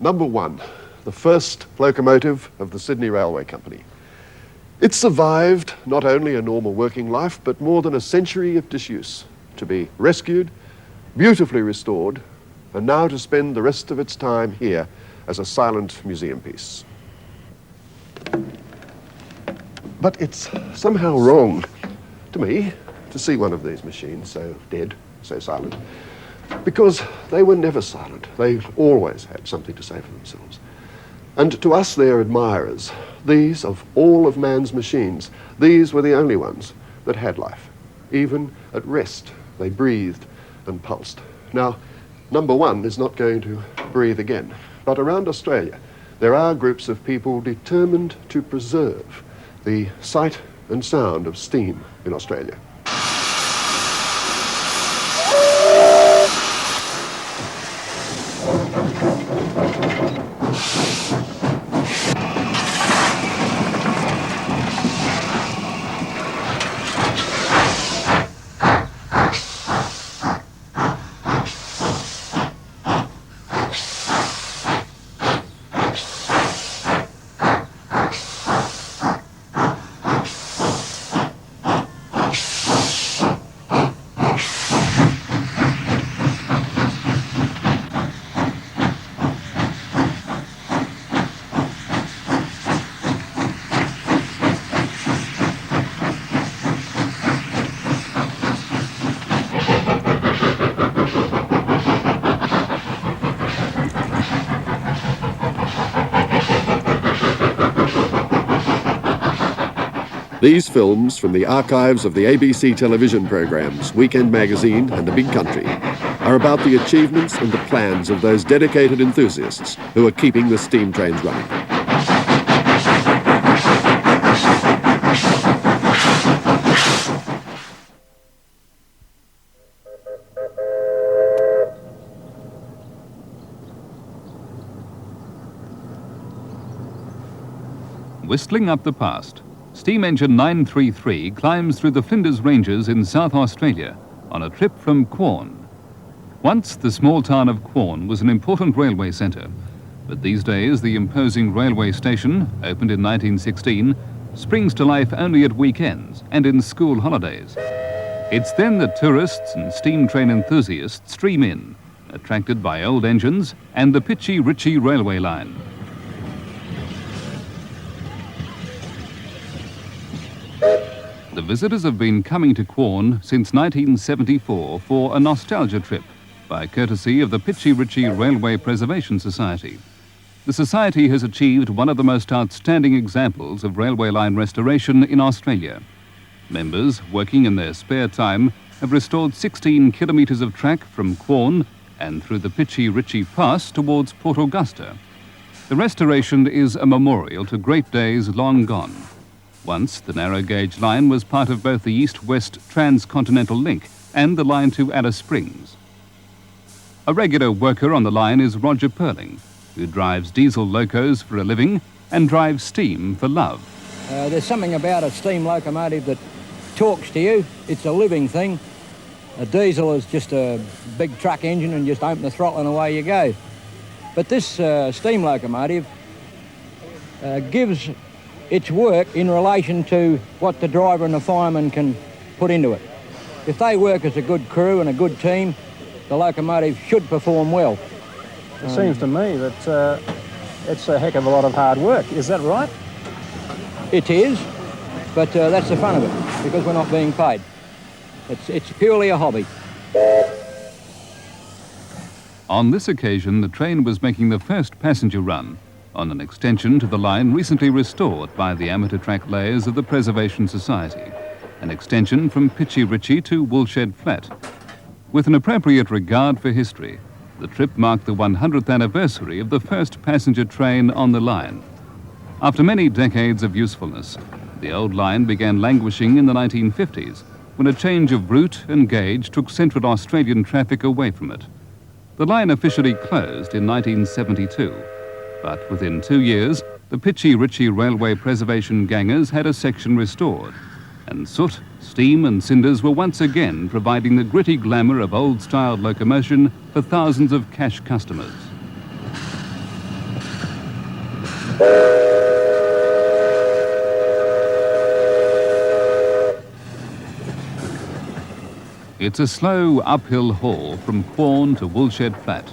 Number 1, the first locomotive of the Sydney Railway Company. It survived not only a normal working life, but more than a century of disuse, to be rescued, beautifully restored, and now to spend the rest of its time here as a silent museum piece. But it's somehow wrong, to me, to see one of these machines so dead, so silent, because they were never silent. They always had something to say for themselves. And to us, their admirers, these, of all of man's machines, these were the only ones that had life. Even at rest, they breathed and pulsed. Now, number 1 is not going to breathe again, but around Australia, there are groups of people determined to preserve the sight and sound of steam in Australia. These films from the archives of the ABC television programs, Weekend Magazine and The Big Country, are about the achievements and the plans of those dedicated enthusiasts who are keeping the steam trains running. Whistling up the past, Steam Engine 933 climbs through the Flinders Ranges in South Australia on a trip from Quorn. Once the small town of Quorn was an important railway centre, but these days the imposing railway station, opened in 1916, springs to life only at weekends and in school holidays. It's then that tourists and steam train enthusiasts stream in, attracted by old engines and the PICHI-RICHI railway line. The visitors have been coming to Quorn since 1974 for a nostalgia trip by courtesy of the PICHI-RICHI Railway Preservation Society. The society has achieved one of the most outstanding examples of railway line restoration in Australia. Members, working in their spare time, have restored 16 kilometres of track from Quorn and through the PICHI-RICHI Pass towards Port Augusta. The restoration is a memorial to great days long gone. Once, the narrow gauge line was part of both the east-west transcontinental link and the line to Alice Springs. A regular worker on the line is Roger Perling, who drives diesel locos for a living and drives steam for love. There's something about a steam locomotive that talks to you. It's a living thing. A diesel is just a big truck engine and just open the throttle and away you go. But this steam locomotive gives its work in relation to what the driver and the fireman can put into it. If they work as a good crew and a good team, the locomotive should perform well. It seems to me that it's a heck of a lot of hard work. Is that right? It is, but that's the fun of it, because we're not being paid. It's purely a hobby. On this occasion, the train was making the first passenger run on an extension to the line recently restored by the amateur track layers of the Preservation Society, an extension from PICHI-RICHI to Woolshed Flat. With an appropriate regard for history, the trip marked the 100th anniversary of the first passenger train on the line. After many decades of usefulness, the old line began languishing in the 1950s, when a change of route and gauge took Central Australian traffic away from it. The line officially closed in 1972. But within 2 years, the PICHI-RICHI Railway Preservation Gangers had a section restored, and soot, steam and cinders were once again providing the gritty glamour of old-style locomotion for thousands of cash customers. It's a slow uphill haul from Quorn to Woolshed Flat.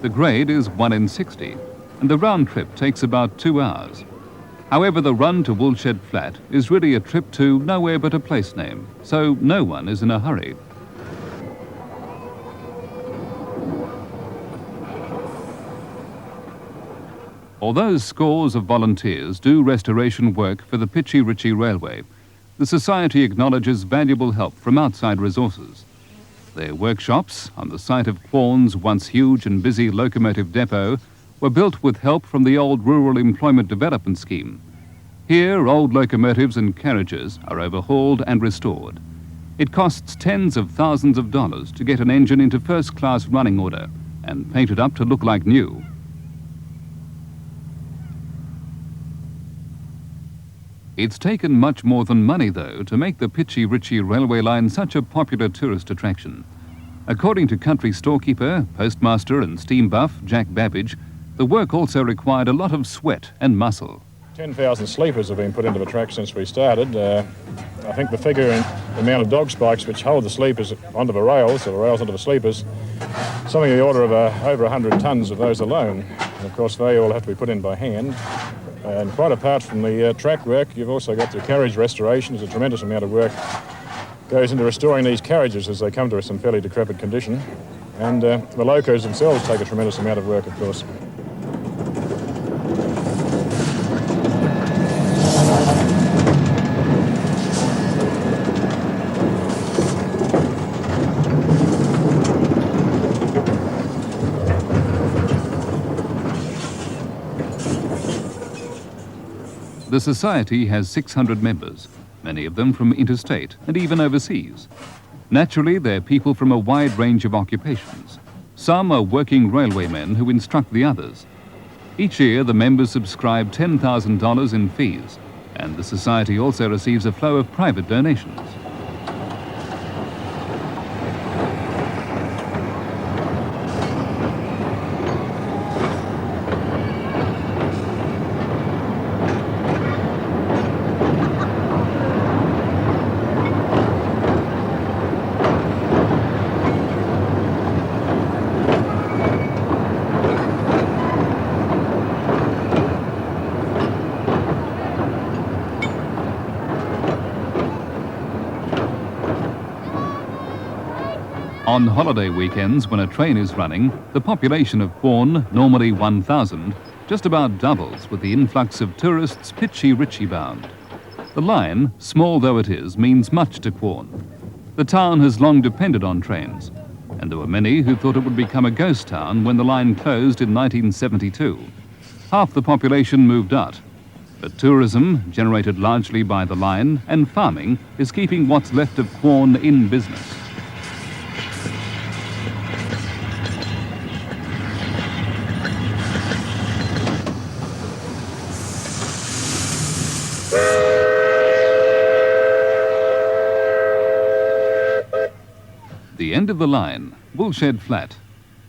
The grade is 1 in 60, and the round trip takes about 2 hours. However, the run to Woolshed Flat is really a trip to nowhere but a place name, so no one is in a hurry. Although scores of volunteers do restoration work for the PICHI Railway, the Society acknowledges valuable help from outside resources. Their workshops, on the site of Quorn's once huge and busy locomotive depot, were built with help from the old Rural Employment Development Scheme. Here, old locomotives and carriages are overhauled and restored. It costs tens of thousands of dollars to get an engine into first-class running order and paint it up to look like new. It's taken much more than money, though, to make the PICHI railway line such a popular tourist attraction. According to country storekeeper, postmaster and steam buff Jack Babbage, the work also required a lot of sweat and muscle. 10,000 sleepers have been put into the track since we started. I think the figure in the amount of dog spikes which hold the sleepers onto the rails, or the rails onto the sleepers, something in the order of over 100 tonnes of those alone. And of course, they all have to be put in by hand. And quite apart from the track work, you've also got the carriage restoration. There's a tremendous amount of work goes into restoring these carriages as they come to some fairly decrepit condition. And the locos themselves take a tremendous amount of work, of course. The Society has 600 members, many of them from interstate and even overseas. Naturally, they're people from a wide range of occupations. Some are working railwaymen who instruct the others. Each year, the members subscribe $10,000 in fees, and the Society also receives a flow of private donations. On holiday weekends, when a train is running, the population of Quorn, normally 1,000, just about doubles with the influx of tourists PICHI bound. The line, small though it is, means much to Quorn. The town has long depended on trains, and there were many who thought it would become a ghost town when the line closed in 1972. Half the population moved out, but tourism, generated largely by the line, and farming is keeping what's left of Quorn in business. The end of the line, Woolshed Flat.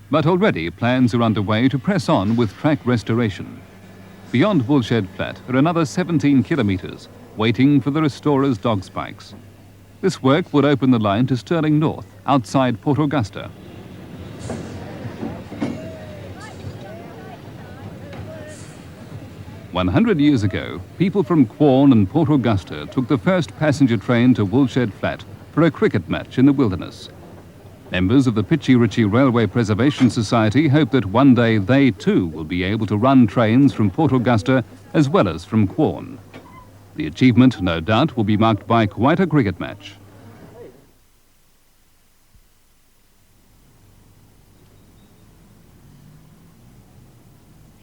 But already plans are underway to press on with track restoration. Beyond Woolshed Flat are another 17 kilometres, waiting for the restorer's dog spikes. This work would open the line to Stirling North, outside Port Augusta. "100 years ago, people from Quorn and Port Augusta took the first passenger train to Woolshed Flat for a cricket match in the wilderness. Members of the PICHI Railway Preservation Society hope that one day they too will be able to run trains from Port Augusta as well as from Quorn. The achievement, no doubt, will be marked by quite a cricket match.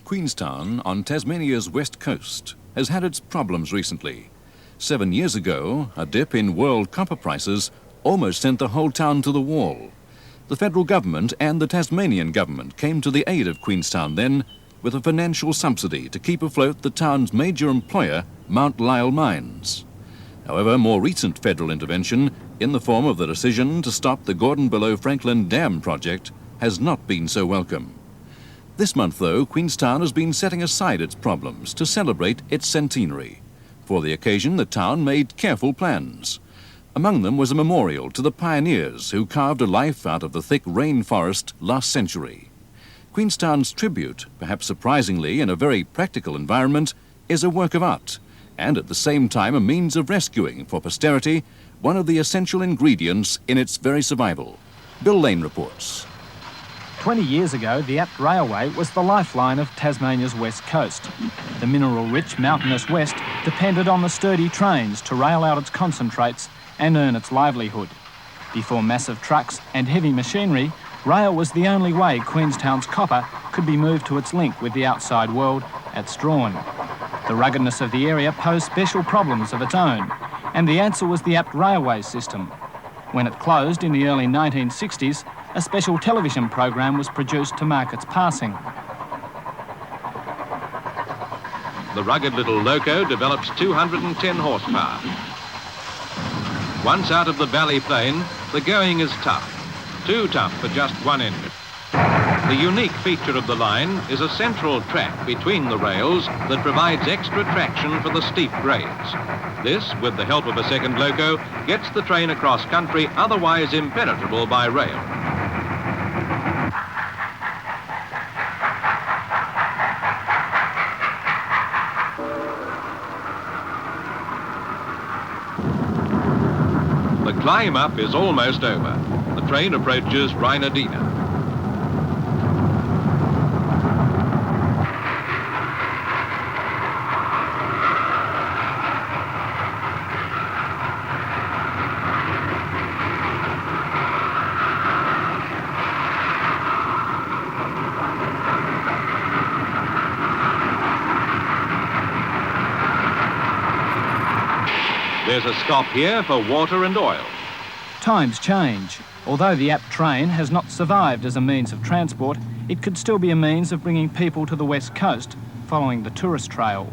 Queenstown, on Tasmania's west coast, has had its problems recently. 7 years ago, a dip in world copper prices almost sent the whole town to the wall. The federal government and the Tasmanian government came to the aid of Queenstown then with a financial subsidy to keep afloat the town's major employer, Mount Lyell Mines. However, more recent federal intervention, in the form of the decision to stop the Gordon Below Franklin Dam project, has not been so welcome. This month, though, Queenstown has been setting aside its problems to celebrate its centenary. For the occasion, the town made careful plans. Among them was a memorial to the pioneers who carved a life out of the thick rainforest last century. Queenstown's tribute, perhaps surprisingly in a very practical environment, is a work of art, and at the same time a means of rescuing for posterity one of the essential ingredients in its very survival. Bill Lane reports. 20 years ago, the Apt Railway was the lifeline of Tasmania's west coast. The mineral-rich mountainous west depended on the sturdy trains to rail out its concentrates and earn its livelihood. Before massive trucks and heavy machinery, rail was the only way Queenstown's copper could be moved to its link with the outside world at Strahan. The ruggedness of the area posed special problems of its own, and the answer was the Apt Railway system. When it closed in the early 1960s, a special television program was produced to mark its passing. The rugged little loco develops 210 horsepower. Once out of the valley plain, the going is tough. Too tough for just one engine. The unique feature of the line is a central track between the rails that provides extra traction for the steep grades. This, with the help of a second loco, gets the train across country otherwise impenetrable by rail. The climb up is almost over. The train approaches Rhinadina. There's a stop here for water and oil. Times change. Although the Apt train has not survived as a means of transport, it could still be a means of bringing people to the west coast following the tourist trail.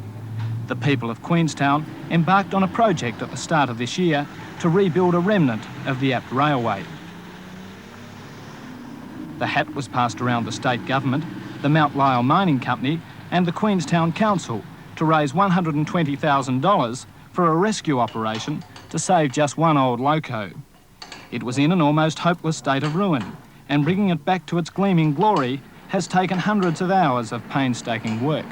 The people of Queenstown embarked on a project at the start of this year to rebuild a remnant of the Apt Railway. The hat was passed around the state government, the Mount Lyell Mining Company and the Queenstown Council to raise $120,000 for a rescue operation to save just one old loco. It was in an almost hopeless state of ruin, and bringing it back to its gleaming glory has taken hundreds of hours of painstaking work.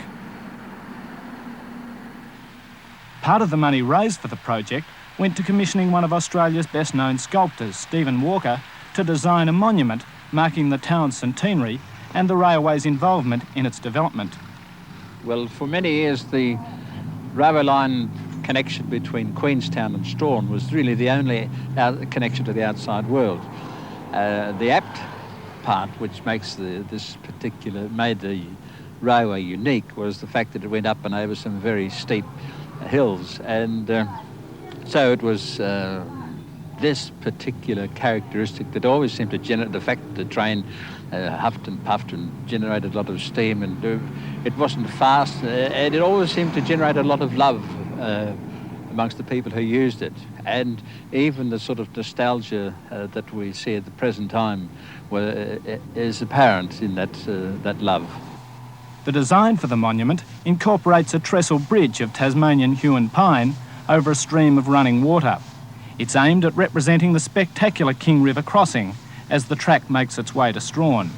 Part of the money raised for the project went to commissioning one of Australia's best-known sculptors, Stephen Walker, to design a monument marking the town's centenary and the railway's involvement in its development. Well, for many years, the railway line connection between Queenstown and Strahan was really the only connection to the outside world. The Apt part, which makes made the railway unique, was the fact that it went up and over some very steep hills, and so it was this particular characteristic that always seemed to generate the fact that the train huffed and puffed and generated a lot of steam, and it wasn't fast, and it always seemed to generate a lot of love amongst the people who used it. And even the sort of nostalgia that we see at the present time is apparent in that love. The design for the monument incorporates a trestle bridge of Tasmanian hewn pine over a stream of running water. It's aimed at representing the spectacular King River crossing as the track makes its way to Strahan.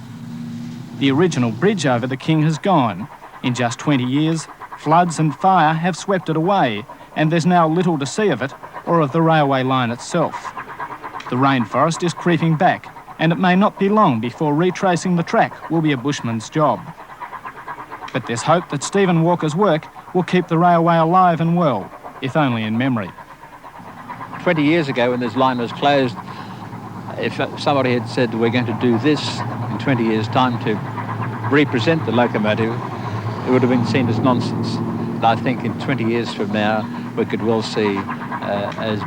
The original bridge over the King has gone. In just 20 years, floods and fire have swept it away, and there's now little to see of it or of the railway line itself. The rainforest is creeping back, and it may not be long before retracing the track will be a bushman's job. But there's hope that Stephen Walker's work will keep the railway alive and well, if only in memory. 20 years ago, when this line was closed, if somebody had said we're going to do this in 20 years' time to represent the locomotive, it would have been seen as nonsense. And I think in 20 years from now, we could well see as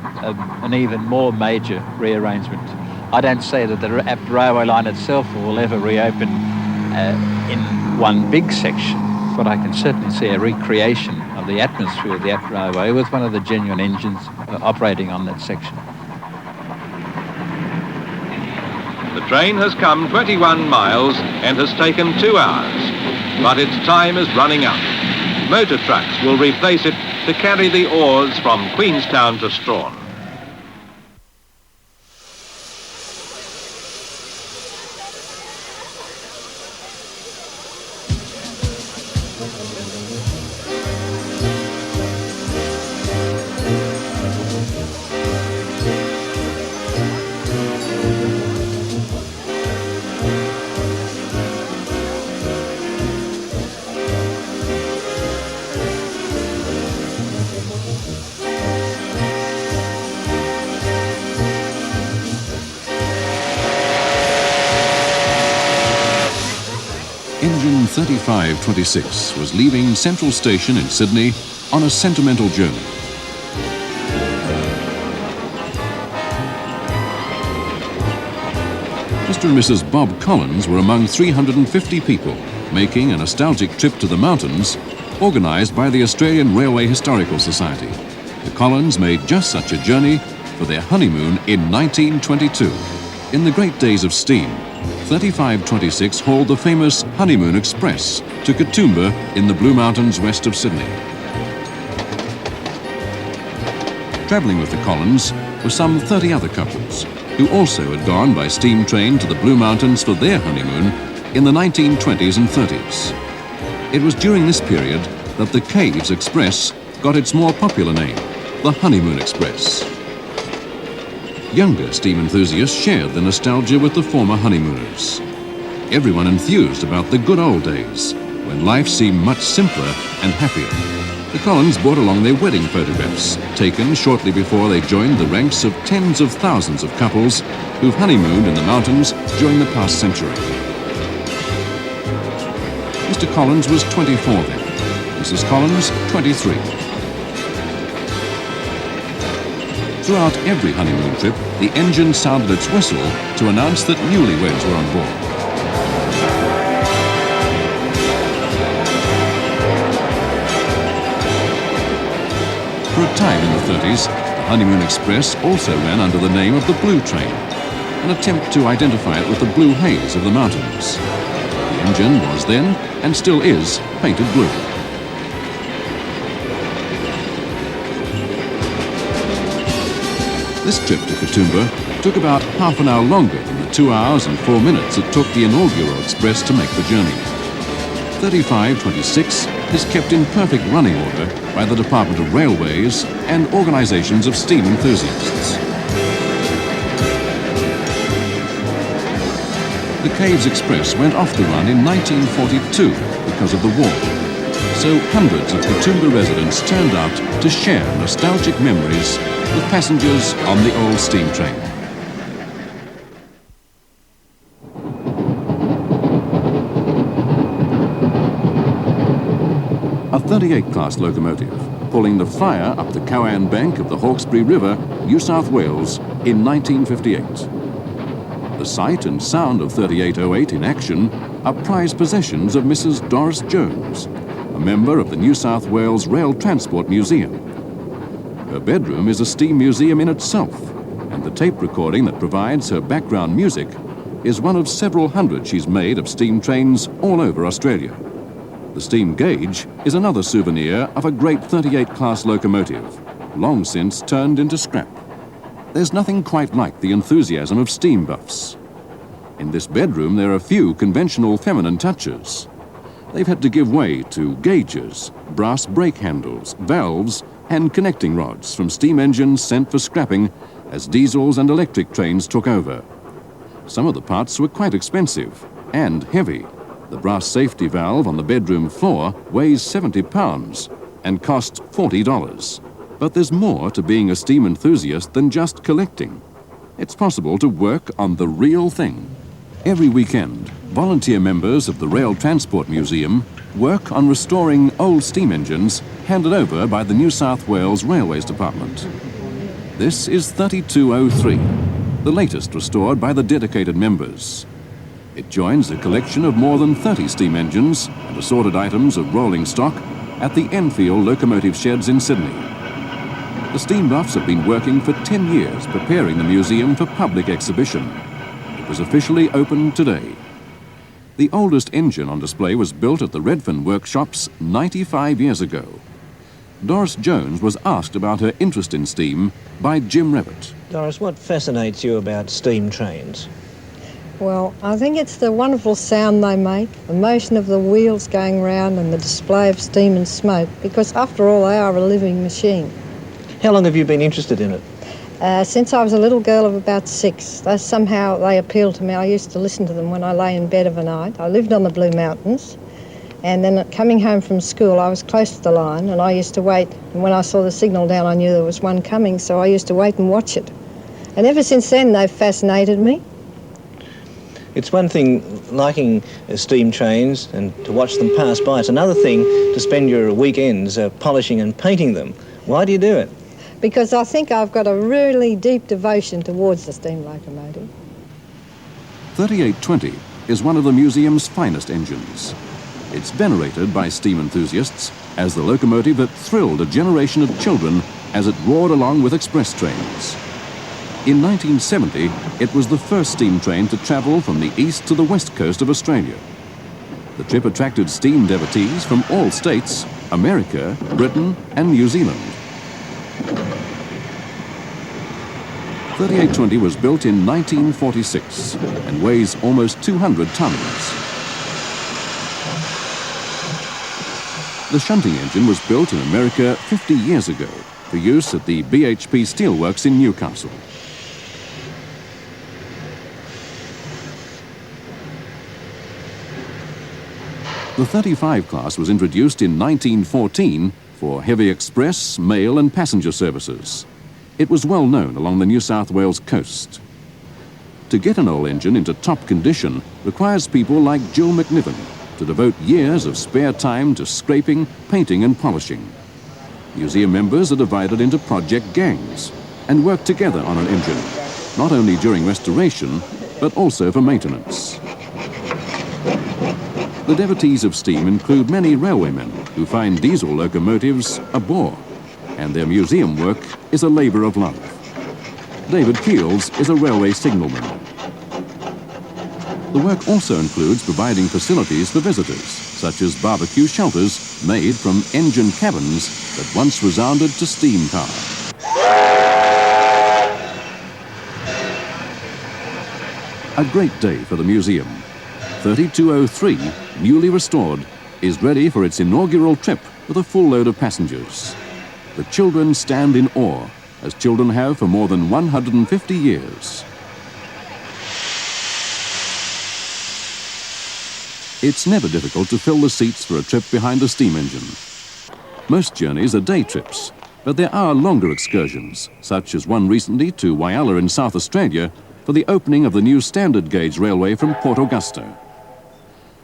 an even more major rearrangement. I don't say that the Apt railway line itself will ever reopen in one big section, but I can certainly see a recreation of the atmosphere of the Apt railway with one of the genuine engines operating on that section. The train has come 21 miles and has taken 2 hours, but its time is running out. Motor trucks will replace it to carry the ores from Queenstown to Strahan. Engine 3526 was leaving Central Station in Sydney on a sentimental journey. Mr. and Mrs. Bob Collins were among 350 people making a nostalgic trip to the mountains organised by the Australian Railway Historical Society. The Collins made just such a journey for their honeymoon in 1922. In the great days of steam, 3526 hauled the famous Honeymoon Express to Katoomba in the Blue Mountains west of Sydney. Travelling with the Collins were some 30 other couples who also had gone by steam train to the Blue Mountains for their honeymoon in the 1920s and 30s. It was during this period that the Caves Express got its more popular name, the Honeymoon Express. Younger steam enthusiasts shared the nostalgia with the former honeymooners. Everyone enthused about the good old days, when life seemed much simpler and happier. The Collins brought along their wedding photographs, taken shortly before they joined the ranks of tens of thousands of couples who've honeymooned in the mountains during the past century. Mr. Collins was 24 then, Mrs. Collins 23. Throughout every honeymoon trip, the engine sounded its whistle to announce that newlyweds were on board. For a time in the 30s, the Honeymoon Express also ran under the name of the Blue Train, an attempt to identify it with the blue haze of the mountains. The engine was then, and still is, painted blue. This trip to Katoomba took about half an hour longer than the 2 hours and 4 minutes it took the inaugural express to make the journey. 3526 is kept in perfect running order by the Department of Railways and organisations of steam enthusiasts. The Caves Express went off the run in 1942 because of the war, so hundreds of Katoomba residents turned out to share nostalgic memories with passengers on the old steam train. A 38 class locomotive pulling the fire up the Cowan bank of the Hawkesbury River, New South Wales in 1958. The sight and sound of 3808 in action are prized possessions of Mrs. Doris Jones, a member of the New South Wales Rail Transport Museum. Her bedroom is a steam museum in itself, and the tape recording that provides her background music is one of several hundred she's made of steam trains all over Australia. The steam gauge is another souvenir of a great 38 class locomotive, long since turned into scrap. There's nothing quite like the enthusiasm of steam buffs. In this bedroom there are few conventional feminine touches. They've had to give way to gauges, brass brake handles, valves, and connecting rods from steam engines sent for scrapping as diesels and electric trains took over. Some of the parts were quite expensive and heavy. The brass safety valve on the bedroom floor weighs 70 pounds and costs $40. But there's more to being a steam enthusiast than just collecting. It's possible to work on the real thing. Every weekend, volunteer members of the Rail Transport Museum work on restoring old steam engines handed over by the New South Wales Railways Department. This is 3203, the latest restored by the dedicated members. It joins a collection of more than 30 steam engines and assorted items of rolling stock at the Enfield locomotive sheds in Sydney. The steam buffs have been working for 10 years preparing the museum for public exhibition. The was officially opened today. The oldest engine on display was built at the Redfern workshops 95 years ago. Doris Jones was asked about her interest in steam by Jim Revitt. Doris, what fascinates you about steam trains? Well, I think it's the wonderful sound they make, the motion of the wheels going round and the display of steam and smoke, because after all, they are a living machine. How long have you been interested in it? Since I was a little girl of about 6. Somehow they appealed to me. I used to listen to them when I lay in bed of a night. I lived on the Blue Mountains, and then coming home from school, I was close to the line, and I used to wait. And when I saw the signal down, I knew there was one coming, so I used to wait and watch it. And ever since then, they've fascinated me. It's one thing liking steam trains and to watch them pass by. It's another thing to spend your weekends polishing and painting them. Why do you do it? Because I think I've got a really deep devotion towards the steam locomotive. 3820 is one of the museum's finest engines. It's venerated by steam enthusiasts as the locomotive that thrilled a generation of children as it roared along with express trains. In 1970, it was the first steam train to travel from the east to the west coast of Australia. The trip attracted steam devotees from all states, America, Britain and New Zealand. 3820 was built in 1946 and weighs almost 200 tons. The shunting engine was built in America 50 years ago for use at the BHP Steelworks in Newcastle. The 35 class was introduced in 1914 for heavy express, mail and passenger services. It was well known along the New South Wales coast. To get an old engine into top condition requires people like Jill McNiven to devote years of spare time to scraping, painting and polishing. Museum members are divided into project gangs and work together on an engine, not only during restoration, but also for maintenance. The devotees of steam include many railwaymen who find diesel locomotives a bore, and their museum work is a labour of love. David Keels is a railway signalman. The work also includes providing facilities for visitors, such as barbecue shelters made from engine cabins that once resounded to steam power. A great day for the museum. 3203, newly restored, is ready for its inaugural trip with a full load of passengers. The children stand in awe, as children have for more than 150 years. It's never difficult to fill the seats for a trip behind a steam engine. Most journeys are day trips, but there are longer excursions, such as one recently to Whyalla in South Australia for the opening of the new standard gauge railway from Port Augusta.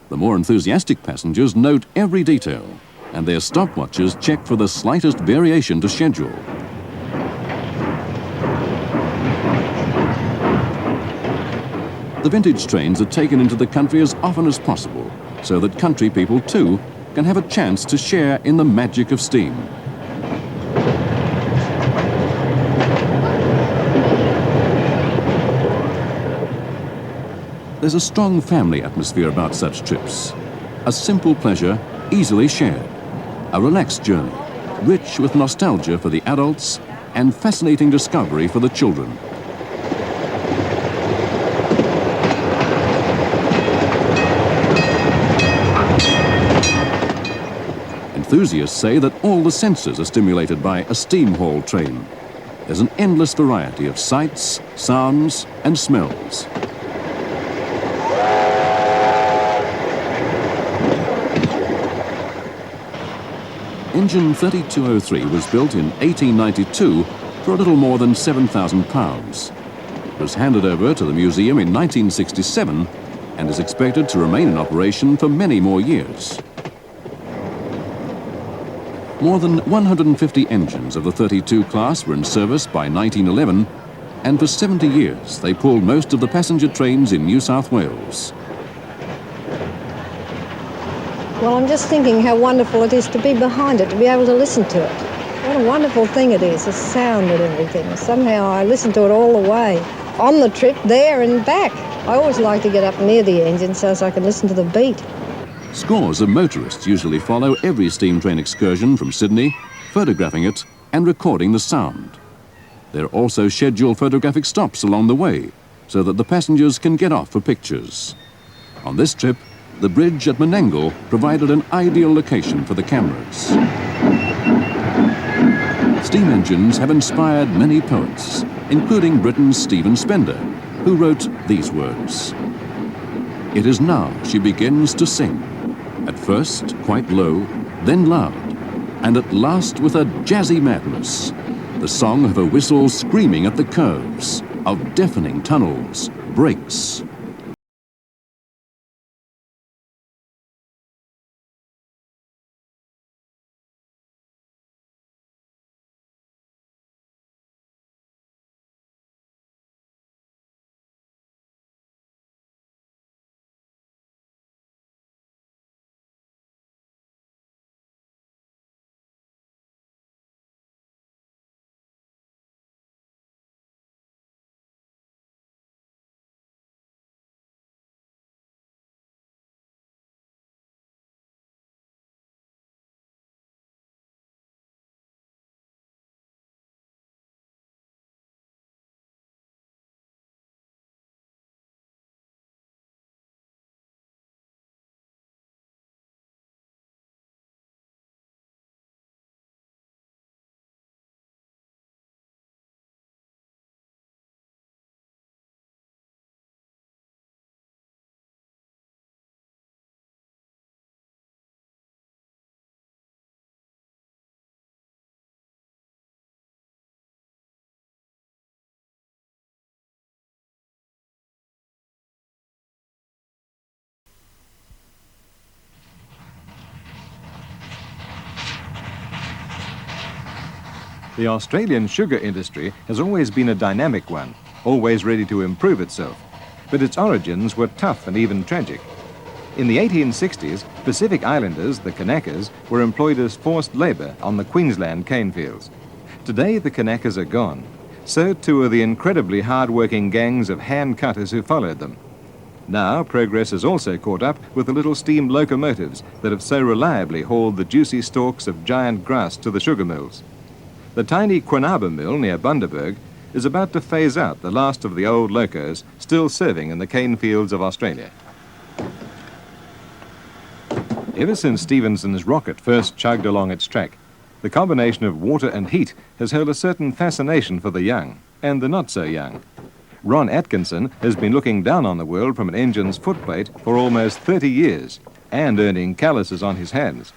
The more enthusiastic passengers note every detail, and their stopwatches check for the slightest variation to schedule. The vintage trains are taken into the country as often as possible, so that country people too can have a chance to share in the magic of steam. There's a strong family atmosphere about such trips. A simple pleasure, easily shared. A relaxed journey, rich with nostalgia for the adults and fascinating discovery for the children. Enthusiasts say that all the senses are stimulated by a steam haul train. There's an endless variety of sights, sounds and smells. Engine 3203 was built in 1892 for a little more than £7,000. It was handed over to the museum in 1967 and is expected to remain in operation for many more years. More than 150 engines of the 32 class were in service by 1911, and for 70 years they pulled most of the passenger trains in New South Wales. Well, I'm just thinking how wonderful it is to be behind it, to be able to listen to it. What a wonderful thing it is, the sound and everything. Somehow I listen to it all the way, on the trip, there and back. I always like to get up near the engine so as I can listen to the beat. Scores of motorists usually follow every steam train excursion from Sydney, photographing it and recording the sound. There are also scheduled photographic stops along the way so that the passengers can get off for pictures. On this trip, the bridge at Menangle provided an ideal location for the cameras. Steam engines have inspired many poets, including Britain's Stephen Spender, who wrote these words. It is now she begins to sing, at first quite low, then loud, and at last with a jazzy madness, the song of a whistle screaming at the curves, of deafening tunnels, brakes. The Australian sugar industry has always been a dynamic one, always ready to improve itself, but its origins were tough and even tragic. In the 1860s, Pacific Islanders, the Kanakas, were employed as forced labour on the Queensland cane fields. Today the Kanakas are gone. So too are the incredibly hard-working gangs of hand cutters who followed them. Now progress has also caught up with the little steam locomotives that have so reliably hauled the juicy stalks of giant grass to the sugar mills. The tiny Quinaba mill near Bundaberg is about to phase out the last of the old locos still serving in the cane fields of Australia. Ever since Stephenson's rocket first chugged along its track, the combination of water and heat has held a certain fascination for the young and the not so young. Ron Atkinson has been looking down on the world from an engine's footplate for almost 30 years and earning calluses on his hands.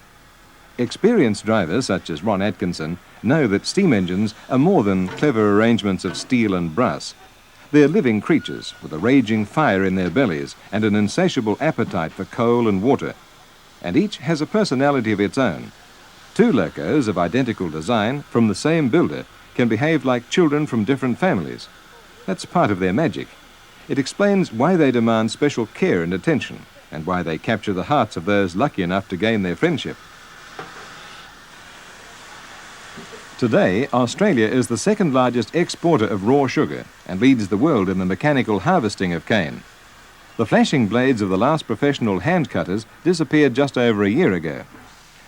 Experienced drivers such as Ron Atkinson know that steam engines are more than clever arrangements of steel and brass. They're living creatures with a raging fire in their bellies and an insatiable appetite for coal and water. And each has a personality of its own. Two locos of identical design from the same builder can behave like children from different families. That's part of their magic. It explains why they demand special care and attention and why they capture the hearts of those lucky enough to gain their friendship. Today, Australia is the second largest exporter of raw sugar and leads the world in the mechanical harvesting of cane. The flashing blades of the last professional hand cutters disappeared just over a year ago.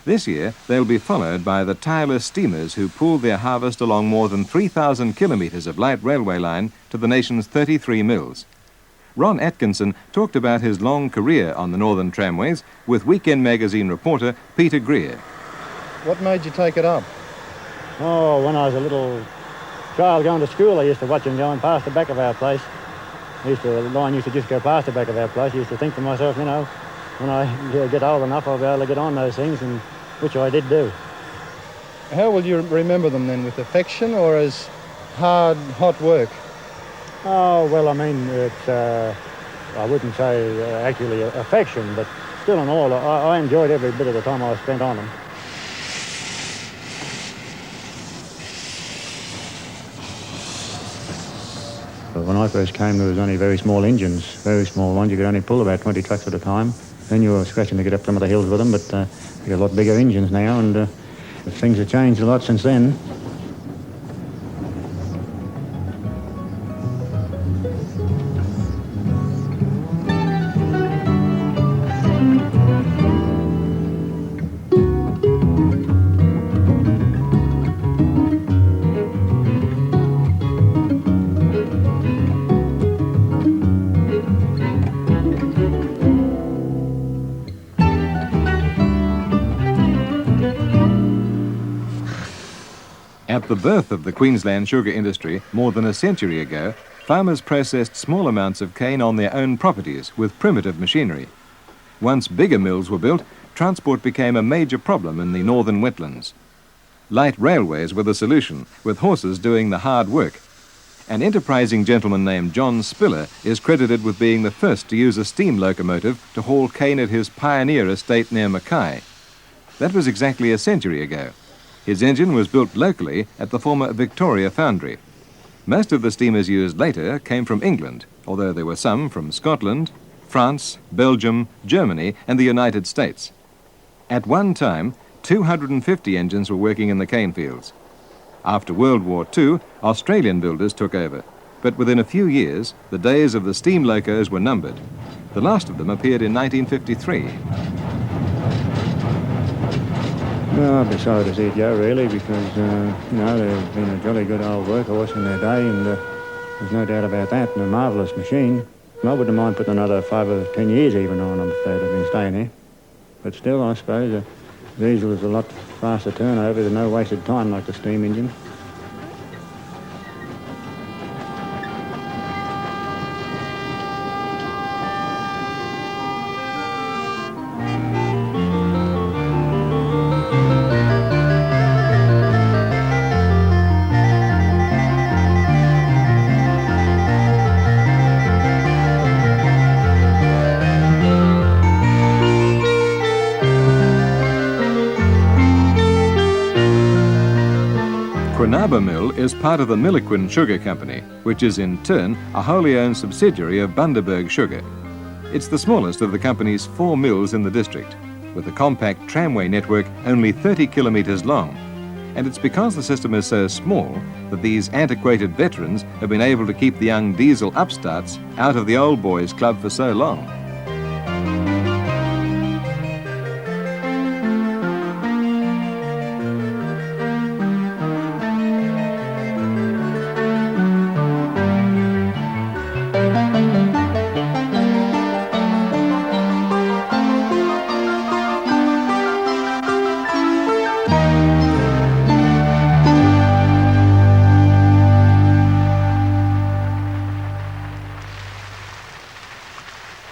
This year, they'll be followed by the tireless steamers who pooled their harvest along more than 3,000 kilometres of light railway line to the nation's 33 mills. Ron Atkinson talked about his long career on the Northern Tramways with Weekend Magazine reporter Peter Greer. What made you take it up? Oh, when I was a little child going to school, I used to watch them going past the back of our place. The line used to just go past the back of our place. I used to think to myself, you know, when I get old enough, I'll be able to get on those things, and which I did do. How will you remember them then, with affection or as hard, hot work? Oh, well, I mean, it's, I wouldn't say actually affection, but still in all, I enjoyed every bit of the time I spent on them. When I first came, there was only very small engines, very small ones. You could only pull about 20 trucks at a time. Then you were scratching to get up some of the hills with them, but you got a lot bigger engines now, and things have changed a lot since then. At the birth of the Queensland sugar industry more than a century ago, farmers processed small amounts of cane on their own properties with primitive machinery. Once bigger mills were built, transport became a major problem in the northern wetlands. Light railways were the solution, with horses doing the hard work. An enterprising gentleman named John Spiller is credited with being the first to use a steam locomotive to haul cane at his pioneer estate near Mackay. That was exactly a century ago. His engine was built locally at the former Victoria foundry. Most of the steamers used later came from England, although there were some from Scotland, France, Belgium, Germany and the United States. At one time, 250 engines were working in the cane fields. After World War II, Australian builders took over, but within a few years, the days of the steam locos were numbered. The last of them appeared in 1953. Well, I'd be sorry to see it go, really, because, they've been a jolly good old workhorse in their day, and there's no doubt about that, and a marvellous machine. I wouldn't mind putting another 5 or 10 years even on them if they'd have been staying here. But still, I suppose, a diesel is a lot faster turnover. There's no wasted time like the steam engine. Quinaba Mill is part of the Milliquin Sugar Company, which is in turn a wholly owned subsidiary of Bundaberg Sugar. It's the smallest of the company's 4 mills in the district, with a compact tramway network only 30 kilometres long. And it's because the system is so small that these antiquated veterans have been able to keep the young diesel upstarts out of the old boys club for so long.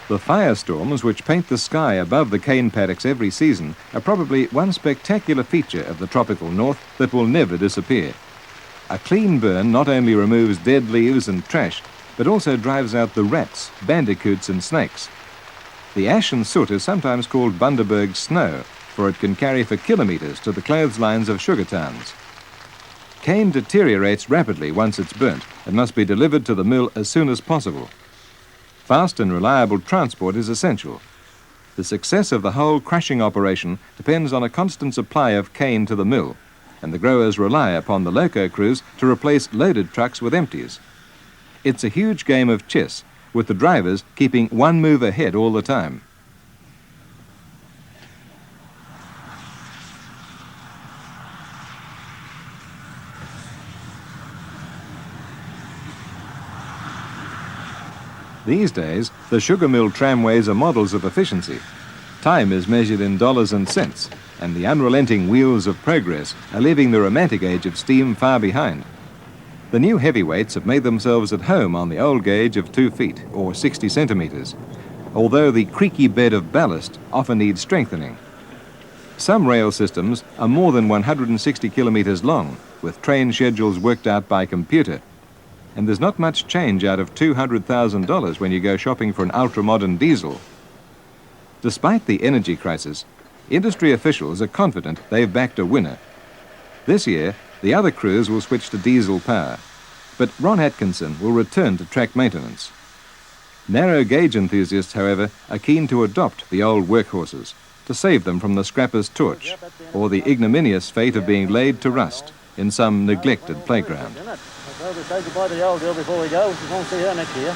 The firestorms which paint the sky above the cane paddocks every season are probably one spectacular feature of the tropical north that will never disappear. A clean burn not only removes dead leaves and trash, but also drives out the rats, bandicoots and snakes. The ash and soot is sometimes called Bundaberg snow, for it can carry for kilometres to the clotheslines of sugar towns. Cane deteriorates rapidly once it's burnt and must be delivered to the mill as soon as possible. Fast and reliable transport is essential. The success of the whole crushing operation depends on a constant supply of cane to the mill, and the growers rely upon the loco crews to replace loaded trucks with empties. It's a huge game of chess, with the drivers keeping one move ahead all the time. These days, the sugar mill tramways are models of efficiency. Time is measured in dollars and cents, and the unrelenting wheels of progress are leaving the romantic age of steam far behind. The new heavyweights have made themselves at home on the old gauge of 2 feet, or 60 centimetres, although the creaky bed of ballast often needs strengthening. Some rail systems are more than 160 kilometres long, with train schedules worked out by computer. And there's not much change out of $200,000 when you go shopping for an ultra-modern diesel. Despite the energy crisis, industry officials are confident they've backed a winner. This year, the other crews will switch to diesel power, but Ron Atkinson will return to track maintenance. Narrow gauge enthusiasts, however, are keen to adopt the old workhorses to save them from the scrapper's torch or the ignominious fate of being laid to rust in some neglected playground. Well, we'll say goodbye to the old girl before we go. We won't see her next year.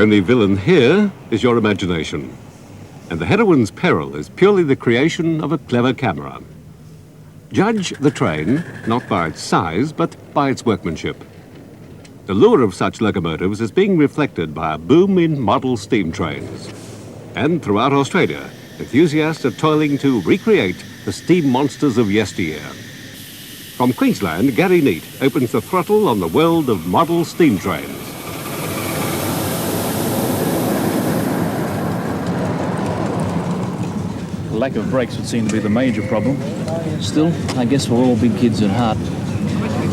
only villain here is your imagination. And the heroine's peril is purely the creation of a clever camera. Judge the train not by its size, but by its workmanship. The lure of such locomotives is being reflected by a boom in model steam trains. And throughout Australia, enthusiasts are toiling to recreate the steam monsters of yesteryear. From Queensland, Gary Neat opens the throttle on the world of model steam trains. Lack of brakes would seem to be the major problem. Still, I guess we're all big kids at heart.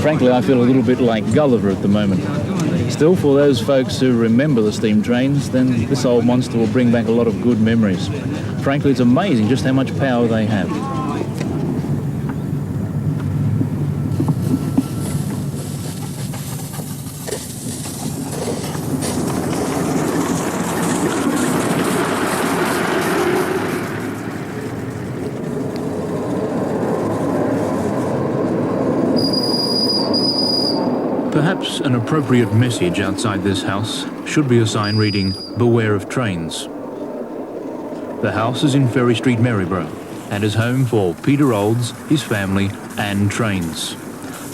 Frankly, I feel a little bit like Gulliver at the moment. Still, for those folks who remember the steam trains, then this old monster will bring back a lot of good memories. Frankly, it's amazing just how much power they have. Perhaps an appropriate message outside this house should be a sign reading, "Beware of trains." The house is in Ferry Street, Maryborough, and is home for Peter Olds, his family, and trains.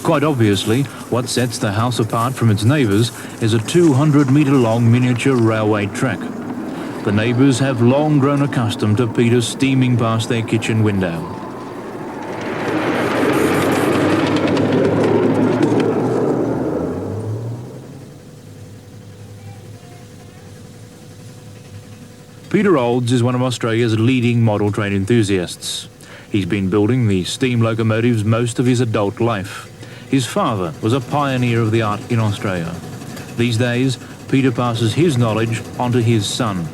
Quite obviously, what sets the house apart from its neighbours is a 200-metre-long miniature railway track. The neighbours have long grown accustomed to Peter steaming past their kitchen window. Peter Olds is one of Australia's leading model train enthusiasts. He's been building the steam locomotives most of his adult life. His father was a pioneer of the art in Australia. These days, Peter passes his knowledge on to his son.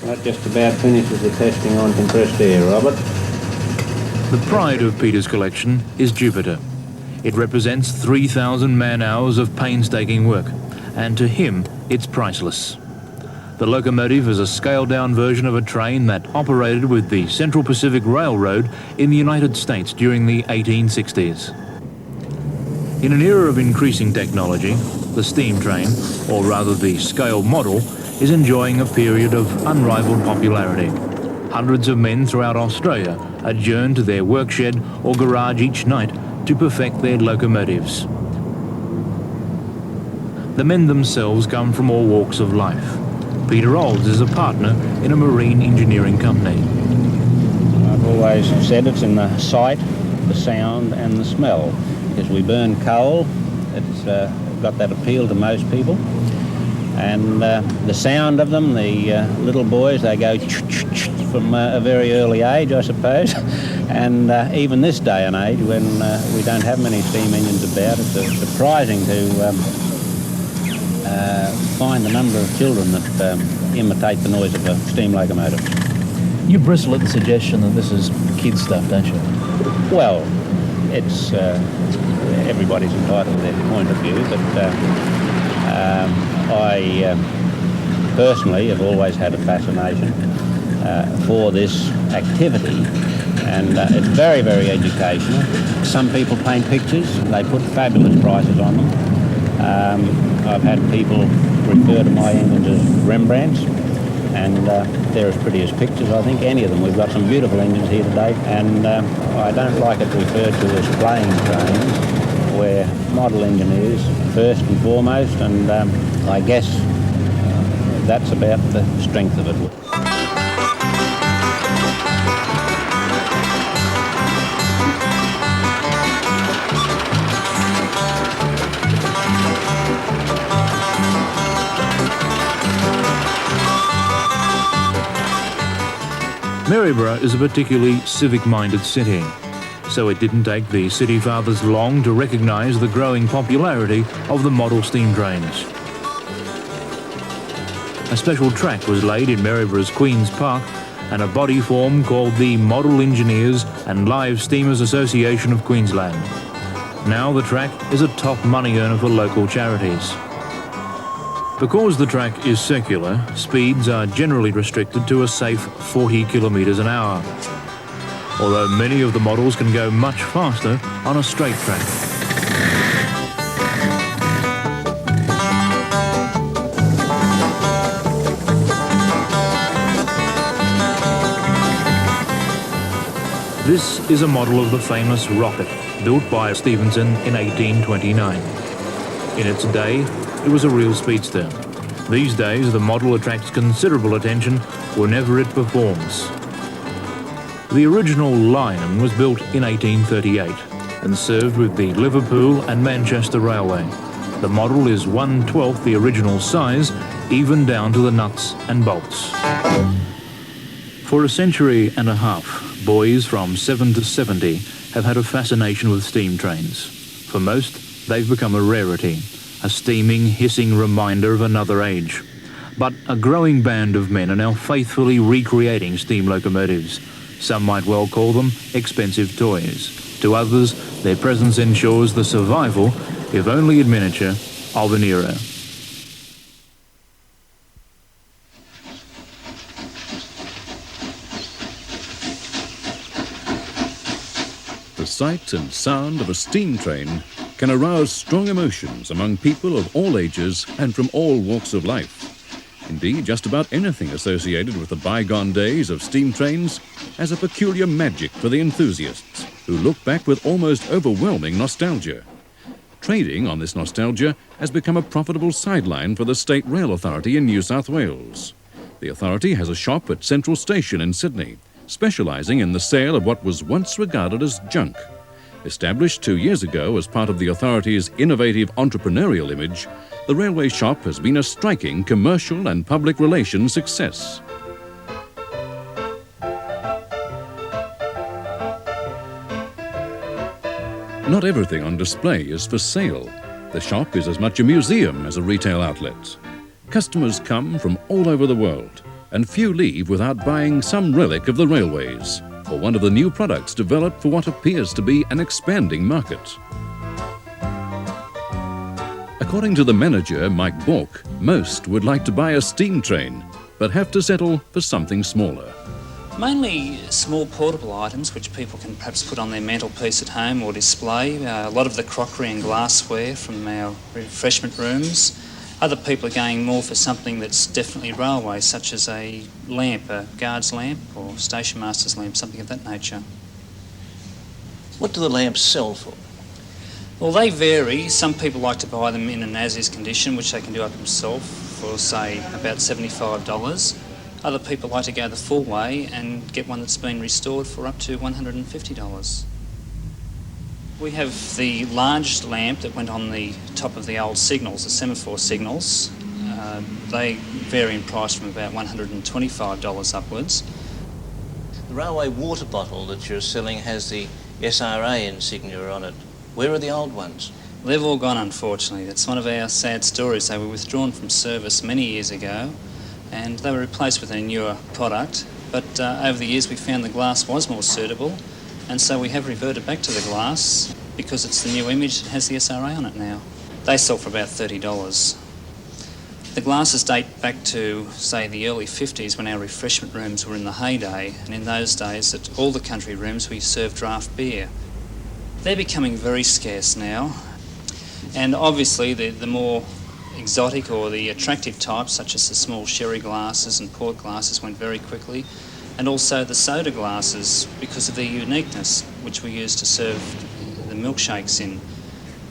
That just about finishes the testing on compressed air, Robert. The pride of Peter's collection is Jupiter. It represents 3,000 man-hours of painstaking work, and to him, it's priceless. The locomotive is a scaled-down version of a train that operated with the Central Pacific Railroad in the United States during the 1860s. In an era of increasing technology, the steam train, or rather the scale model, is enjoying a period of unrivaled popularity. Hundreds of men throughout Australia adjourn to their workshed or garage each night to perfect their locomotives. The men themselves come from all walks of life. Peter Olds is a partner in a marine engineering company. I've always said it's in the sight, the sound and the smell. Because we burn coal, it's got that appeal to most people. And the sound of them, the little boys, they go from a very early age, I suppose. And even this day and age, when we don't have many steam engines about, it's surprising to find the number of children that imitate the noise of a steam locomotive. You bristle at the suggestion that this is kid stuff, don't you? Well, it's everybody's entitled to their point of view, but I personally have always had a fascination for this activity, and it's very, very educational. Some people paint pictures, they put fabulous prices on them. I've had people refer to my engines as Rembrandts, and they're as pretty as pictures, I think, any of them. We've got some beautiful engines here today, and I don't like it referred to as playing trains. We're model engineers first and foremost, and I guess that's about the strength of it. Maryborough is a particularly civic-minded city, so it didn't take the city fathers long to recognise the growing popularity of the model steam trains. A special track was laid in Maryborough's Queen's Park, and a body formed called the Model Engineers and Live Steamers Association of Queensland. Now the track is a top money earner for local charities. Because the track is circular, speeds are generally restricted to a safe 40 kilometres an hour, although many of the models can go much faster on a straight track. This is a model of the famous rocket, built by Stephenson in 1829. In its day, it was a real speedster. These days, the model attracts considerable attention whenever it performs. The original Lion was built in 1838 and served with the Liverpool and Manchester Railway. The model is 1/12 the original size, even down to the nuts and bolts. For a century and a half, boys from 7 to 70 have had a fascination with steam trains. For most, they've become a rarity, a steaming, hissing reminder of another age. But a growing band of men are now faithfully recreating steam locomotives. Some might well call them expensive toys. To others, their presence ensures the survival, if only in miniature, of an era. The sight and sound of a steam train can arouse strong emotions among people of all ages and from all walks of life. Indeed, just about anything associated with the bygone days of steam trains has a peculiar magic for the enthusiasts, who look back with almost overwhelming nostalgia. Trading on this nostalgia has become a profitable sideline for the State Rail Authority in New South Wales. The authority has a shop at Central Station in Sydney, specialising in the sale of what was once regarded as junk. Established 2 years ago as part of the authority's innovative entrepreneurial image, the railway shop has been a striking commercial and public relations success. Not everything on display is for sale. The shop is as much a museum as a retail outlet. Customers come from all over the world, and few leave without buying some relic of the railways, or one of the new products developed for what appears to be an expanding market. According to the manager, Mike Bork, most would like to buy a steam train, but have to settle for something smaller. Mainly small portable items which people can perhaps put on their mantelpiece at home or display. A lot of the crockery and glassware from our refreshment rooms. Other people are going more for something that's definitely railway, such as a lamp, a guard's lamp or station master's lamp, something of that nature. What do the lamps sell for? Well, they vary. Some people like to buy them in an as-is condition, which they can do up themselves for, say, about $75. Other people like to go the full way and get one that's been restored for up to $150. We have the large lamp that went on the top of the old signals, the semaphore signals. They vary in price from about $125 upwards. The railway water bottle that you're selling has the SRA insignia on it. Where are the old ones? They've all gone, unfortunately. That's one of our sad stories. They were withdrawn from service many years ago, and they were replaced with a newer product. But over the years we found the glass was more suitable, and so we have reverted back to the glass because it's the new image that has the SRA on it now. They sell for about $30. The glasses date back to, say, the early 50s when our refreshment rooms were in the heyday, and in those days at all the country rooms we served draft beer. They're becoming very scarce now, and obviously the more exotic or the attractive types, such as the small sherry glasses and port glasses, went very quickly, and also the soda glasses because of their uniqueness, which we used to serve the milkshakes in.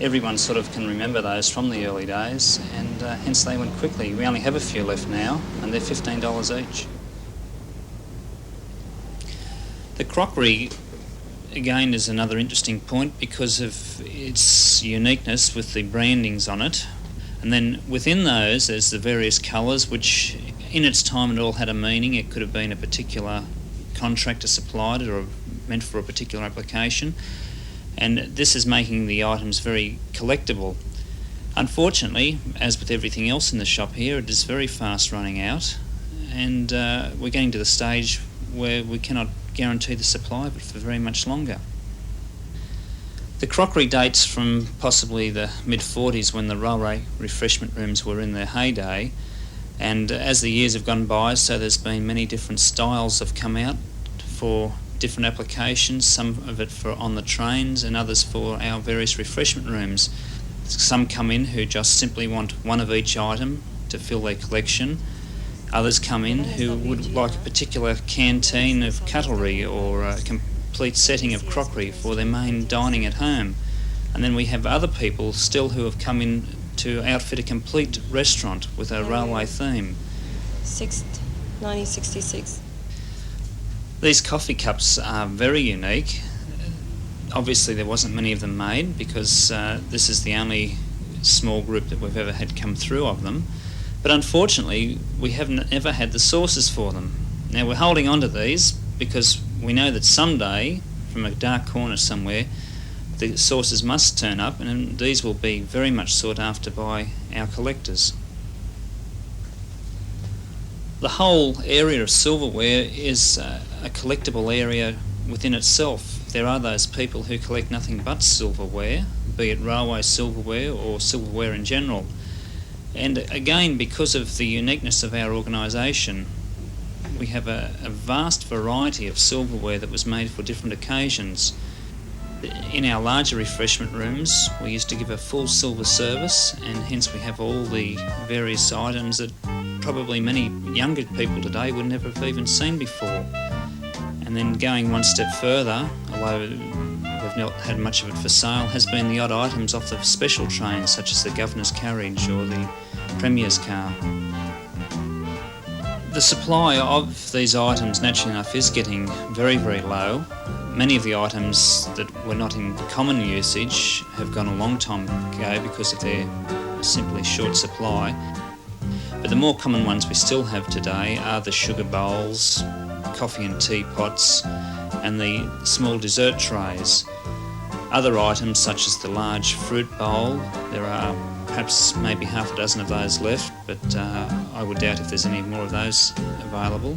Everyone sort of can remember those from the early days, and hence they went quickly. We only have a few left now, and they're $15 each. The crockery, again, is another interesting point because of its uniqueness with the brandings on it. And then within those, there's the various colours, which in its time it all had a meaning. It could have been a particular contractor supplied it or meant for a particular application. And this is making the items very collectible. Unfortunately, as with everything else in the shop here, it is very fast running out, and we're getting to the stage where we cannot guarantee the supply of it for very much longer. The crockery dates from possibly the mid-40s when the railway refreshment rooms were in their heyday, and as the years have gone by, so there's been many different styles have come out for different applications, some of it for on the trains and others for our various refreshment rooms. Some come in who just simply want one of each item to fill their collection. Others come in who would like a particular canteen of cutlery or complete setting of crockery for their main dining at home. And then we have other people still who have come in to outfit a complete restaurant with a railway theme. 1966. These coffee cups are very unique. Obviously there wasn't many of them made because this is the only small group that we've ever had come through of them. But unfortunately we haven't ever had the sources for them. Now we're holding on to these because we know that someday, from a dark corner somewhere, the sources must turn up, and these will be very much sought after by our collectors. The whole area of silverware is a collectible area within itself. There are those people who collect nothing but silverware, be it railway silverware or silverware in general. And again, because of the uniqueness of our organisation, we have a vast variety of silverware that was made for different occasions. In our larger refreshment rooms, we used to give a full silver service, and hence we have all the various items that probably many younger people today would never have even seen before. And then going one step further, although we've not had much of it for sale, has been the odd items off the special trains, such as the Governor's carriage or the Premier's car. The supply of these items, naturally enough, is getting very, very low. Many of the items that were not in common usage have gone a long time ago because of their simply short supply. But the more common ones we still have today are the sugar bowls, coffee and tea pots, and the small dessert trays. Other items such as the large fruit bowl, there are perhaps maybe half a dozen of those left, but I would doubt if there's any more of those available.